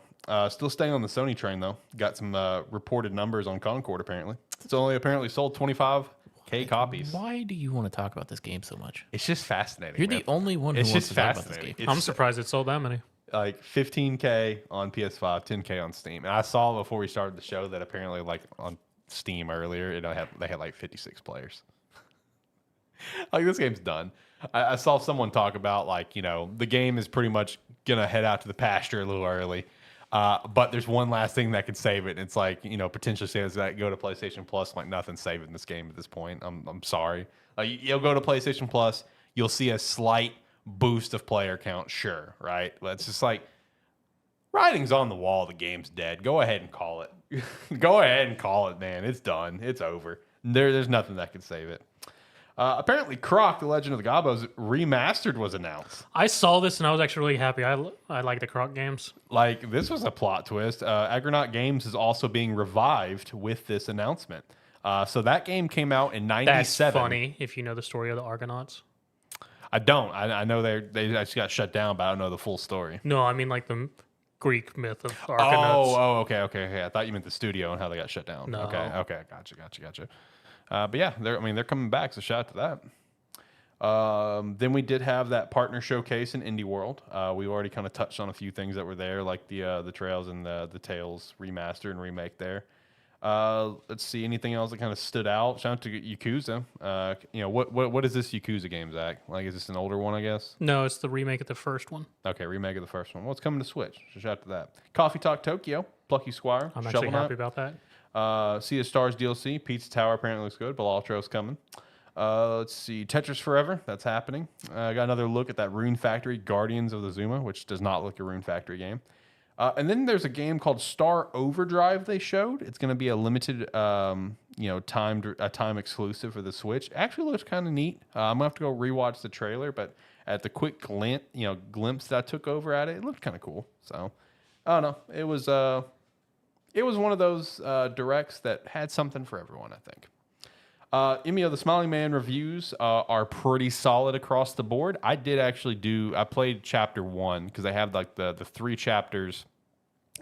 Still staying on the Sony train, though. Got some reported numbers on Concord, apparently. It's only apparently sold 25K copies. Why do you want to talk about this game so much? It's just fascinating. You're man. the only one who It's wants just to talk about this fascinating. game. It's I'm surprised it sold that many. like 15K on PS5, 10K on Steam. And I saw before we started the show that apparently like on Steam earlier, they had like 56 players. Like this game's done. I saw someone talk about like, the game is pretty much gonna head out to the pasture a little early. But there's one last thing that could save it. And it's like, potentially says that go to PlayStation Plus. Like nothing's saving this game at this point. I'm sorry. You'll go to PlayStation Plus. You'll see a slight boost of player count. Sure. Right. But it's just like writing's on the wall. The game's dead. Go ahead and call it. Go ahead and call it, man. It's done. It's over. There's nothing that can save it. Apparently, Croc, The Legend of the Gobos Remastered was announced. I saw this and I was actually really happy. I like the Croc games. Like, this was a plot twist. Agronaut Games is also being revived with this announcement. So that game came out in 97. That's funny if you know the story of the Argonauts. I don't. I know they actually got shut down, but I don't know the full story. No, I mean like the Greek myth of Argonauts. Okay. I thought you meant the studio and how they got shut down. No. Okay. Gotcha. But yeah, they're coming back, so shout out to that. Then we did have that partner showcase in Indie World. We already kind of touched on a few things that were there, like the Trails and the Tales remaster and remake there. Let's see, anything else that kind of stood out? Shout out to Yakuza. What is this Yakuza game, Zach? Like, is this an older one, I guess? No, it's the remake of the first one. Okay, remake of the first one. Well, it's coming to Switch, so shout out to that. Coffee Talk Tokyo, Plucky Squire. I'm actually happy about that. Sea of Stars DLC, Pizza Tower apparently looks good. Balaltro's coming. Let's see, Tetris Forever, that's happening. I got another look at that Rune Factory, Guardians of the Zuma, which does not look like a Rune Factory game. And then there's a game called Star Overdrive they showed. It's going to be a limited, time exclusive for the Switch. Actually looks kind of neat. I'm gonna have to go rewatch the trailer, but at the quick glimpse that I took over at it, it looked kind of cool. So I don't know. It was one of those directs that had something for everyone, I think. The Smiling Man reviews are pretty solid across the board. I played chapter 1 because I have like the 3 chapters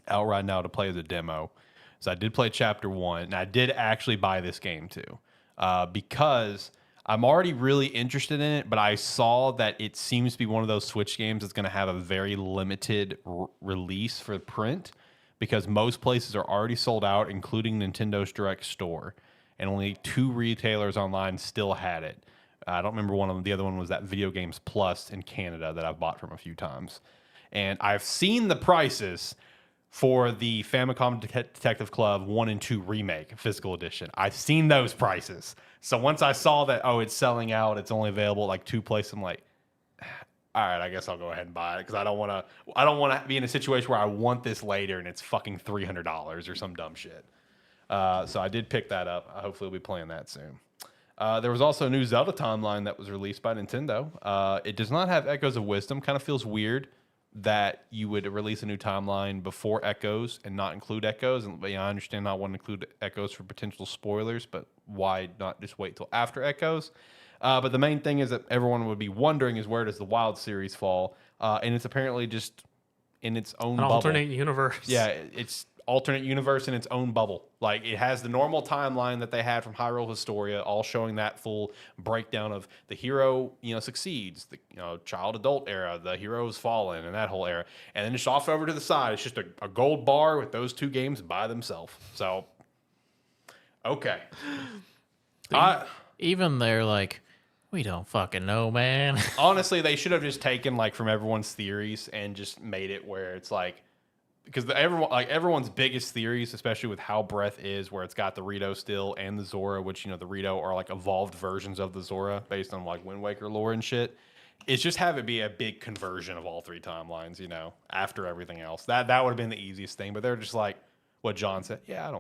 out right now to play as a demo. So I did play chapter 1, and I did actually buy this game too because I'm already really interested in it, but I saw that it seems to be one of those Switch games that's going to have a very limited release for print, because most places are already sold out, including Nintendo's Direct Store, and only 2 retailers online still had it. I don't remember one of them. The other one was that Video Games Plus in Canada that I've bought from a few times. And I've seen the prices for the Famicom Detective Club 1 and 2 Remake Physical Edition. I've seen those prices. So once I saw that, it's selling out, it's only available at like 2 places, I'm like, all right, I guess I'll go ahead and buy it, because I don't want to be in a situation where I want this later and it's fucking $300 or some dumb shit. So I did pick that up. Hopefully we'll be playing that soon. There was also a new Zelda timeline that was released by Nintendo. It does not have Echoes of Wisdom. Kind of feels weird that you would release a new timeline before Echoes and not include Echoes. And I understand not wanting to include Echoes for potential spoilers, but why not just wait till after Echoes? But the main thing is that everyone would be wondering is, where does the Wild series fall? And it's apparently just in its own bubble. Alternate universe. Yeah, it's alternate universe in its own bubble. Like, it has the normal timeline that they had from Hyrule Historia, all showing that full breakdown of the hero, succeeds, the child adult era, the hero's fallen, and that whole era. And then just off over to the side, it's just a gold bar with those 2 games by themselves. So, okay. Even they're like, we don't fucking know, man. Honestly, they should have just taken like from everyone's theories and just made it where it's like, because everyone's biggest theories, especially with how Breath is, where it's got the Rito still and the Zora, which the Rito are like evolved versions of the Zora based on like Wind Waker lore and shit. It's just have it be a big conversion of all 3 timelines, after everything else. That would have been the easiest thing, but they're just like what John said. Yeah,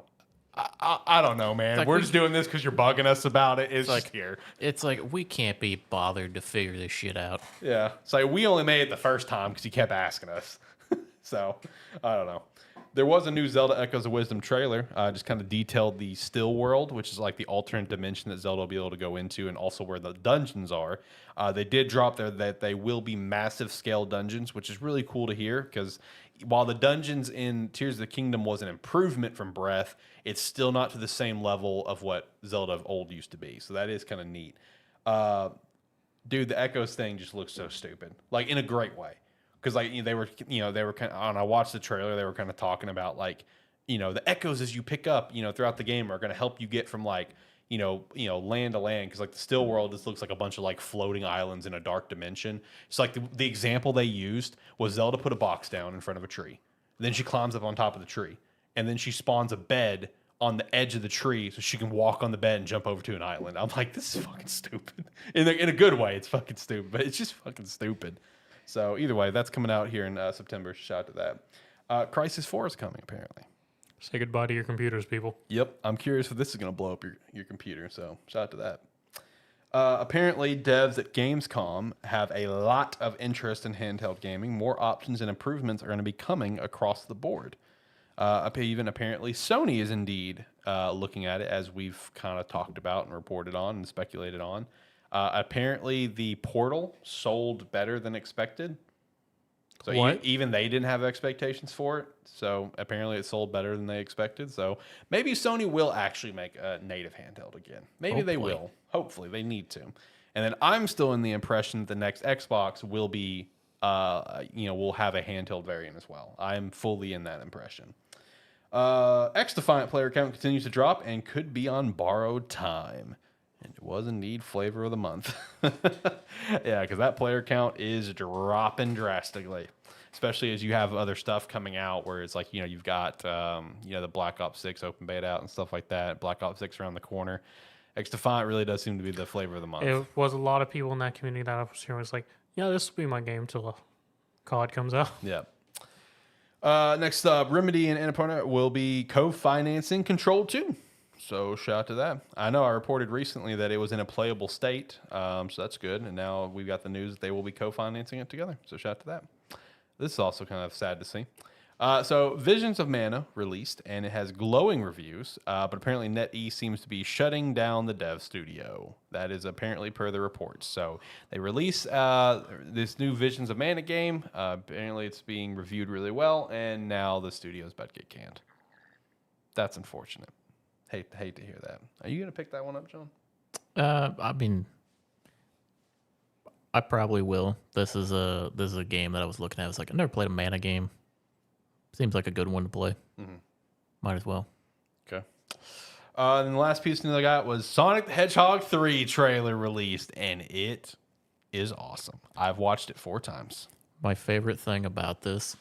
I don't know, man. We're just doing this because you're bugging us about it. It's like here. It's like, we can't be bothered to figure this shit out. Yeah. It's like, we only made it the first time because you kept asking us. So, I don't know. There was a new Zelda Echoes of Wisdom trailer. Just kind of detailed the still world, which is like the alternate dimension that Zelda will be able to go into, and also where the dungeons are. They did drop there that they will be massive scale dungeons, which is really cool to hear, because while the dungeons in Tears of the Kingdom was an improvement from Breath, it's still not to the same level of what Zelda of old used to be. So that is kind of neat. Dude, the Echoes thing just looks so stupid, like in a great way. Because like they were kind of, I watched the trailer, they were kind of talking about like, the echoes as you pick up, throughout the game are going to help you get from like, land to land. Because like the still world just looks like a bunch of like floating islands in a dark dimension. It's like the example they used was Zelda put a box down in front of a tree. Then she climbs up on top of the tree, and then she spawns a bed on the edge of the tree so she can walk on the bed and jump over to an island. I'm like, this is fucking stupid. In a good way, it's fucking stupid, but it's just fucking stupid. So either way, that's coming out here in September. Shout out to that. Crisis 4 is coming, apparently. Say goodbye to your computers, people. Yep, I'm curious if this is going to blow up your computer, so shout out to that. Apparently, devs at Gamescom have a lot of interest in handheld gaming. More options and improvements are going to be coming across the board. Even apparently, Sony is indeed looking at it, as we've kind of talked about and reported on and speculated on. Apparently, the Portal sold better than expected. So even they didn't have expectations for it. So apparently it sold better than they expected. So maybe Sony will actually make a native handheld again. Maybe they will. Hopefully they need to. And then I'm still in the impression that the next Xbox will be, will have a handheld variant as well. I'm fully in that impression. X-Defiant player count continues to drop and could be on borrowed time. And it was indeed flavor of the month. Yeah, because that player count is dropping drastically, especially as you have other stuff coming out where it's like, you've got, the Black Ops 6 open beta out and stuff like that. Black Ops 6 around the corner. X-Defiant really does seem to be the flavor of the month. It was a lot of people in that community that I was hearing was like, yeah, this will be my game till COD comes out. Yeah. Next up, Remedy and Annapurna will be co-financing Control 2. So shout out to that. I know I reported recently that it was in a playable state, so that's good. And now we've got the news that they will be co-financing it together. So shout out to that. This is also kind of sad to see. So Visions of Mana released, and it has glowing reviews, but apparently NetEase seems to be shutting down the dev studio. That is apparently per the reports. So they release this new Visions of Mana game. Apparently it's being reviewed really well, and now the studio's about to get canned. That's unfortunate. Hate to hear that. Are you gonna pick that one up, John? I mean, I probably will. This is a game that I was looking at. I was like, I've never played a Mana game. Seems like a good one to play. Mm-hmm. Might as well. Okay. And the last piece of news I got was Sonic the Hedgehog 3 trailer released, and it is awesome. I've watched it 4 times. My favorite thing about this,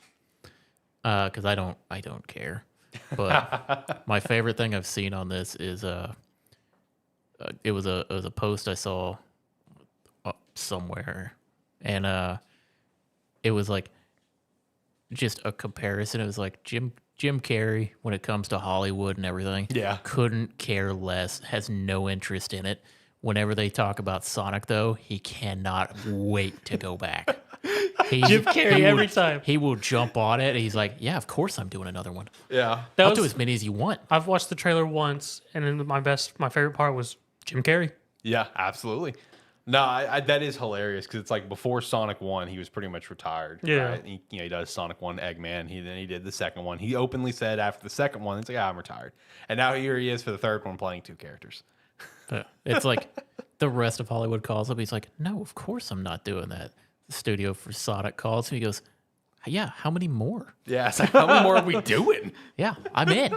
because I don't care. But my favorite thing I've seen on this is it was a post I saw somewhere, and it was like just a comparison. It was like Jim Carrey when it comes to Hollywood and everything. Yeah, couldn't care less. Has no interest in it. Whenever they talk about Sonic, though, he cannot wait to go back. Jim Carrey every time. He will jump on it. And he's like, yeah, of course I'm doing another one. Yeah. I'll do as many as you want. I've watched the trailer once, and then my favorite part was Jim Carrey. Yeah, absolutely. No, that is hilarious because it's like before Sonic 1, he was pretty much retired. Yeah. Right? He does Sonic 1 Eggman. Then he did the second one. He openly said after the second one, it's like, I'm retired. And now here he is for the third one playing 2 characters. It's like the rest of Hollywood calls up. He's like, no, of course I'm not doing that. The studio for Sonic calls him. He goes, yeah, how many more? Yeah, it's like, how many more are we doing? Yeah, I'm in.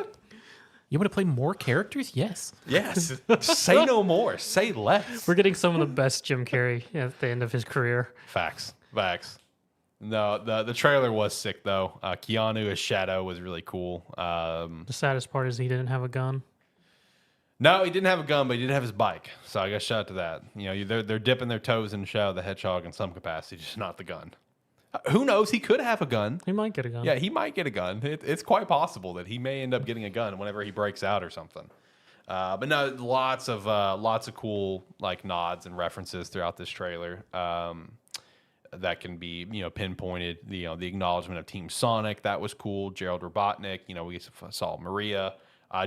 You want to play more characters? Yes. Yes. Say no more. Say less. We're getting some of the best Jim Carrey at the end of his career. Facts. No, the trailer was sick, though. Keanu as Shadow was really cool. The saddest part is he didn't have a gun. No, he didn't have a gun, but he did have his bike. So I guess shout out to that. They're dipping their toes in Shadow the Hedgehog in some capacity, just not the gun. Who knows? He could have a gun. He might get a gun. Yeah, he might get a gun. It's quite possible that he may end up getting a gun whenever he breaks out or something. But no, lots of cool like nods and references throughout this trailer that can be pinpointed. The acknowledgement of Team Sonic, that was cool. Gerald Robotnik. We saw Maria.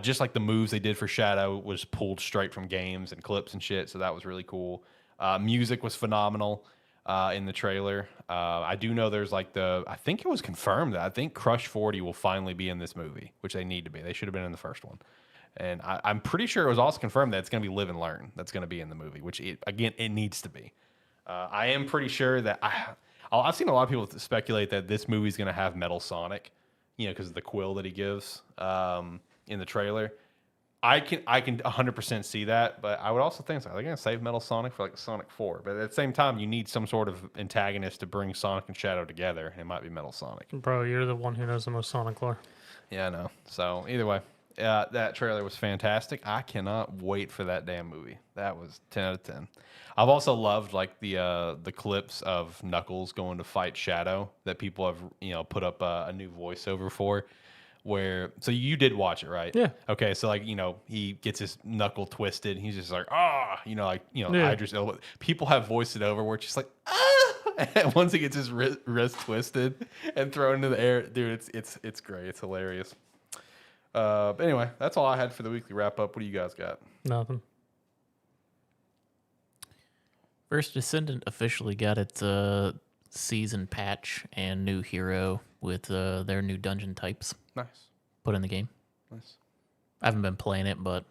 Just like the moves they did for Shadow was pulled straight from games and clips and shit. So that was really cool. Music was phenomenal in the trailer. I do know there's like I think it was confirmed that I think Crush 40 will finally be in this movie, which they need to be. They should have been in the first one. And I'm pretty sure it was also confirmed that it's going to be Live and Learn that's going to be in the movie, which, it needs to be. I am pretty sure that I've seen a lot of people speculate that this movie's going to have Metal Sonic, because of the quill that he gives in the trailer. I can 100% see that, but I would also think they're gonna save Metal Sonic for like Sonic 4. But at the same time, you need some sort of antagonist to bring Sonic and Shadow together, and it might be Metal Sonic. Bro, you're the one who knows the most Sonic lore. Yeah, I know. So either way, that trailer was fantastic. I cannot wait for that damn movie. That was 10 out of 10. I've also loved like the clips of Knuckles going to fight Shadow that people have put up a new voiceover for. Where so you did watch it, right? Yeah. Okay, so like he gets his knuckle twisted. He's just like Yeah. Idris Elba. People have voiced it over where it's just like ah. And once he gets his wrist twisted and thrown into the air, dude, it's great. It's hilarious. But anyway, that's all I had for the weekly wrap up. What do you guys got? Nothing. First Descendant officially got its season patch and new hero with their new dungeon types Nice. put in the game. Nice. I haven't been playing it, but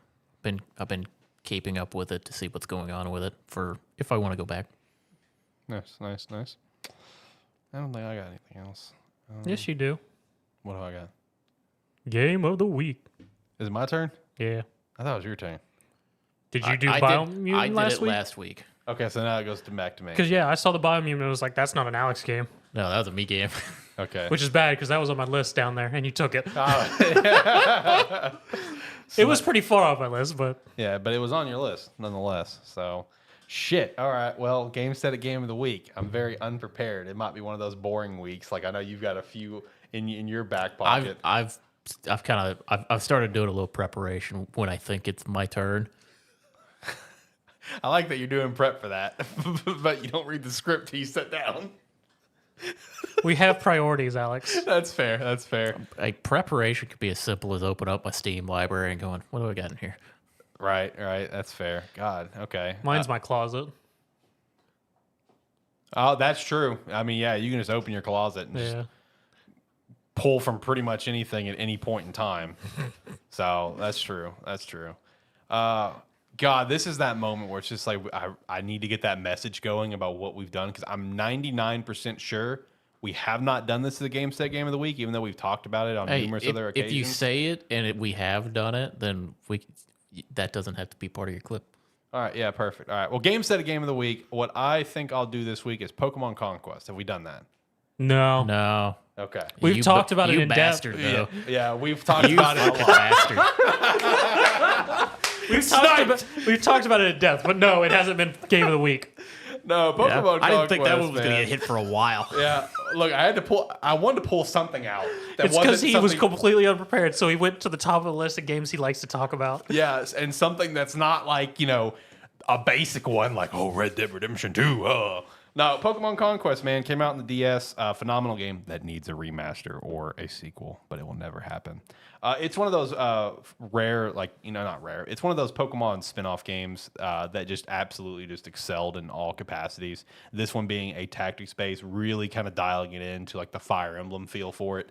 I've been keeping up with it to see what's going on with it for if I want to go back. Nice. I don't think I got anything else. Yes, you do. What do I got? Game of the week. Is it my turn? Yeah. I thought it was your turn. Did you do I Biomutant did last it week? last week. Okay, so now it goes back to me. Because, I saw the Biomutant and I was like, that's not an Alex game. No, that was a me game. Okay. Which is bad because that was on my list down there and you took it. Oh. It was pretty far off my list, but Yeah, but it was on your list nonetheless. So, shit. All right. Well, Gamestead Game of the Week. I'm very unprepared. It might be one of those boring weeks. Like I know you've got a few in your back pocket. I've started doing a little preparation when I think it's my turn. I like that you're doing prep for that, but you don't read the script till you sit down. we have priorities, Alex. That's fair. That's fair. Like preparation could be as simple as open up my Steam library and going, what do I got in here? Right. That's fair. God. Okay. Mine's my closet. Oh, that's true. I mean, yeah, you can just open your closet and just pull from pretty much anything at any point in time. So that's true. That's true. God, this is that moment where it's just like I need to get that message going about what we've done because I'm 99% sure we have not done this to the Gamestead Game of the Week, even though we've talked about it on numerous other occasions. If you say it and we have done it, then that doesn't have to be part of your clip. All right, yeah, perfect. All right, well, Gamestead Game of the Week. What I think I'll do this week is Pokemon Conquest. Have we done that? No. Okay. We've talked about it in bastard, depth. though. Yeah, we've talked about it a lot. Bastard. We've talked about it in depth, but no, it hasn't been Game of the Week. No, Pokemon Conquest, I didn't think that one was going to man. get hit for a while. Yeah, look, I wanted to pull something out. It's because he was completely unprepared, so he went to the top of the list of games he likes to talk about. Yes, and something that's not like, a basic one like, Red Dead Redemption 2. No, Pokemon Conquest, man, came out in the DS. Phenomenal game that needs a remaster or a sequel, but it will never happen. It's one of those rare, not rare. It's one of those Pokemon spin-off games that just absolutely just excelled in all capacities. This one being a tactics-based, really kind of dialing it into like the Fire Emblem feel for it.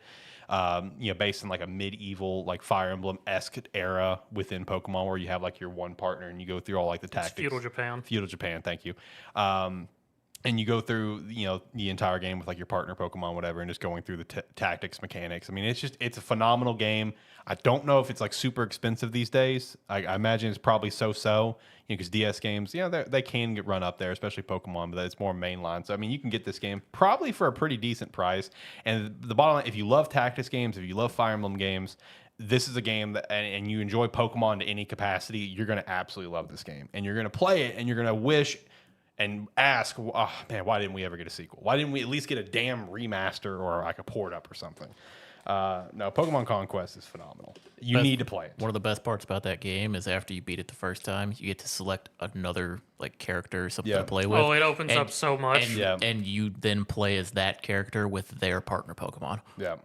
Based in like a medieval, like Fire Emblem-esque era within Pokemon where you have like your one partner and you go through all like the tactics. Feudal Japan. Feudal Japan, thank you. And you go through, the entire game with like your partner Pokemon, whatever, and just going through the tactics, mechanics. I mean, it's a phenomenal game. I don't know if it's like super expensive these days. I imagine it's probably so-so, because DS games, they can get run up there, especially Pokemon, but it's more mainline. So, I mean, you can get this game probably for a pretty decent price. And the bottom line, if you love tactics games, if you love Fire Emblem games, this is a game that, and you enjoy Pokemon to any capacity, you're going to absolutely love this game. And you're going to play it, and you're going to wish and ask, oh, man, why didn't we ever get a sequel? Why didn't we at least get a damn remaster or like a port up or something? No, Pokemon Conquest is phenomenal. You need to play it. One of the best parts about that game is after you beat it the first time, you get to select another like character or something to play with. Oh, it opens up so much. And you then play as that character with their partner Pokemon. Yeah.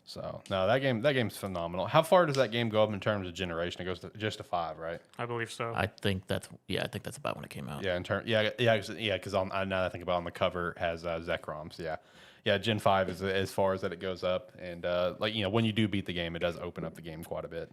So no, that game's phenomenal. How far does that game go up in terms of generation? It goes just to 5, right? I believe so. I think that's about when it came out. Yeah, because now that I think about it, on the cover it has Zekroms. Yeah, Gen 5 is as far as that it goes up, and when you do beat the game, it does open up the game quite a bit.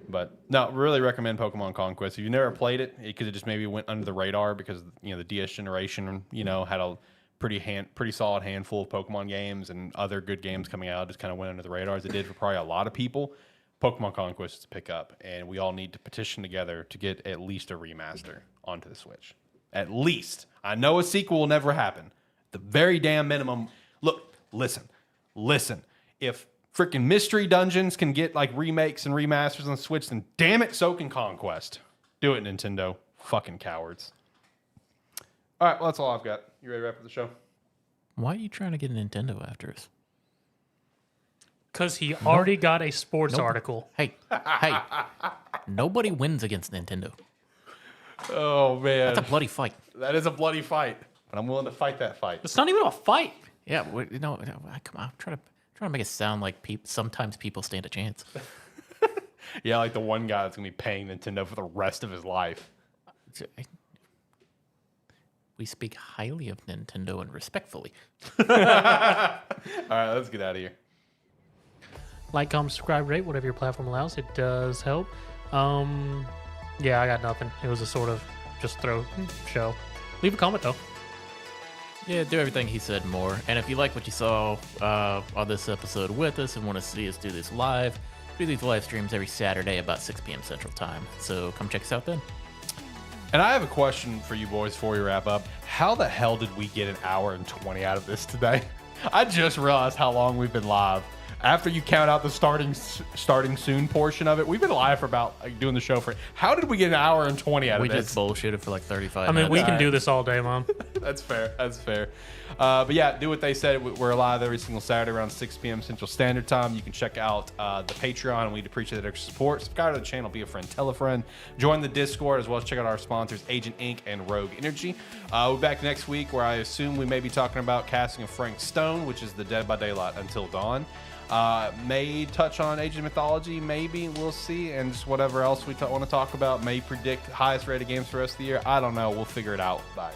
But no, really recommend Pokemon Conquest. If you've never played it, because it just maybe went under the radar because the DS generation had a pretty solid handful of Pokemon games and other good games coming out, just kind of went under the radar as it did for probably a lot of people. Pokemon Conquest is to pick up, and we all need to petition together to get at least a remaster onto the Switch. At least. I know a sequel will never happen. The very damn minimum. Look, listen. If freaking Mystery Dungeons can get like remakes and remasters on the Switch, then damn it, so can Conquest. Do it, Nintendo. Fucking cowards. All right, well, that's all I've got. You ready to wrap up the show? Why are you trying to get a Nintendo after us? Because he already got a sports article. Hey, nobody wins against Nintendo. Oh, man. That's a bloody fight. That is a bloody fight, but I'm willing to fight that fight. It's not even a fight. Yeah, come on. I'm trying to make it sound like sometimes people stand a chance. Yeah, like the one guy that's going to be paying Nintendo for the rest of his life. We speak highly of Nintendo and respectfully. All right, let's get out of here. Like, comment, subscribe, rate, whatever your platform allows. It does help. Yeah, I got nothing. It was a sort of just throw show. Leave a comment, though. Yeah, do everything he said and more. And if you like what you saw on this episode with us and want to see us do this live, we do these live streams every Saturday about 6 p.m. Central Time. So come check us out then. And I have a question for you boys before we wrap up. How the hell did we get an hour and 20 out of this today? I just realized how long we've been live. After you count out the starting soon portion of it, we've been live for about doing the show for. How did we get an hour and 20 out of We this? just bullshitted for like 35 I mean, minutes. we can do this all day, Mom. That's fair. That's fair. But yeah, do what they said. We're live every single Saturday around 6 p.m. Central Standard Time. You can check out the Patreon, and we'd appreciate that extra support. Subscribe to the channel, be a friend, tell a friend. Join the Discord, as well as check out our sponsors, Agent Inc. and Rogue Energy. We'll be back next week, where I assume we may be talking about casting of Frank Stone, which is the Dead by Daylight Until Dawn. May touch on Age of Mythology, maybe, we'll see, and just whatever else we want to talk about. May predict highest rated games for the rest of the year. I don't know. We'll figure it out. Bye.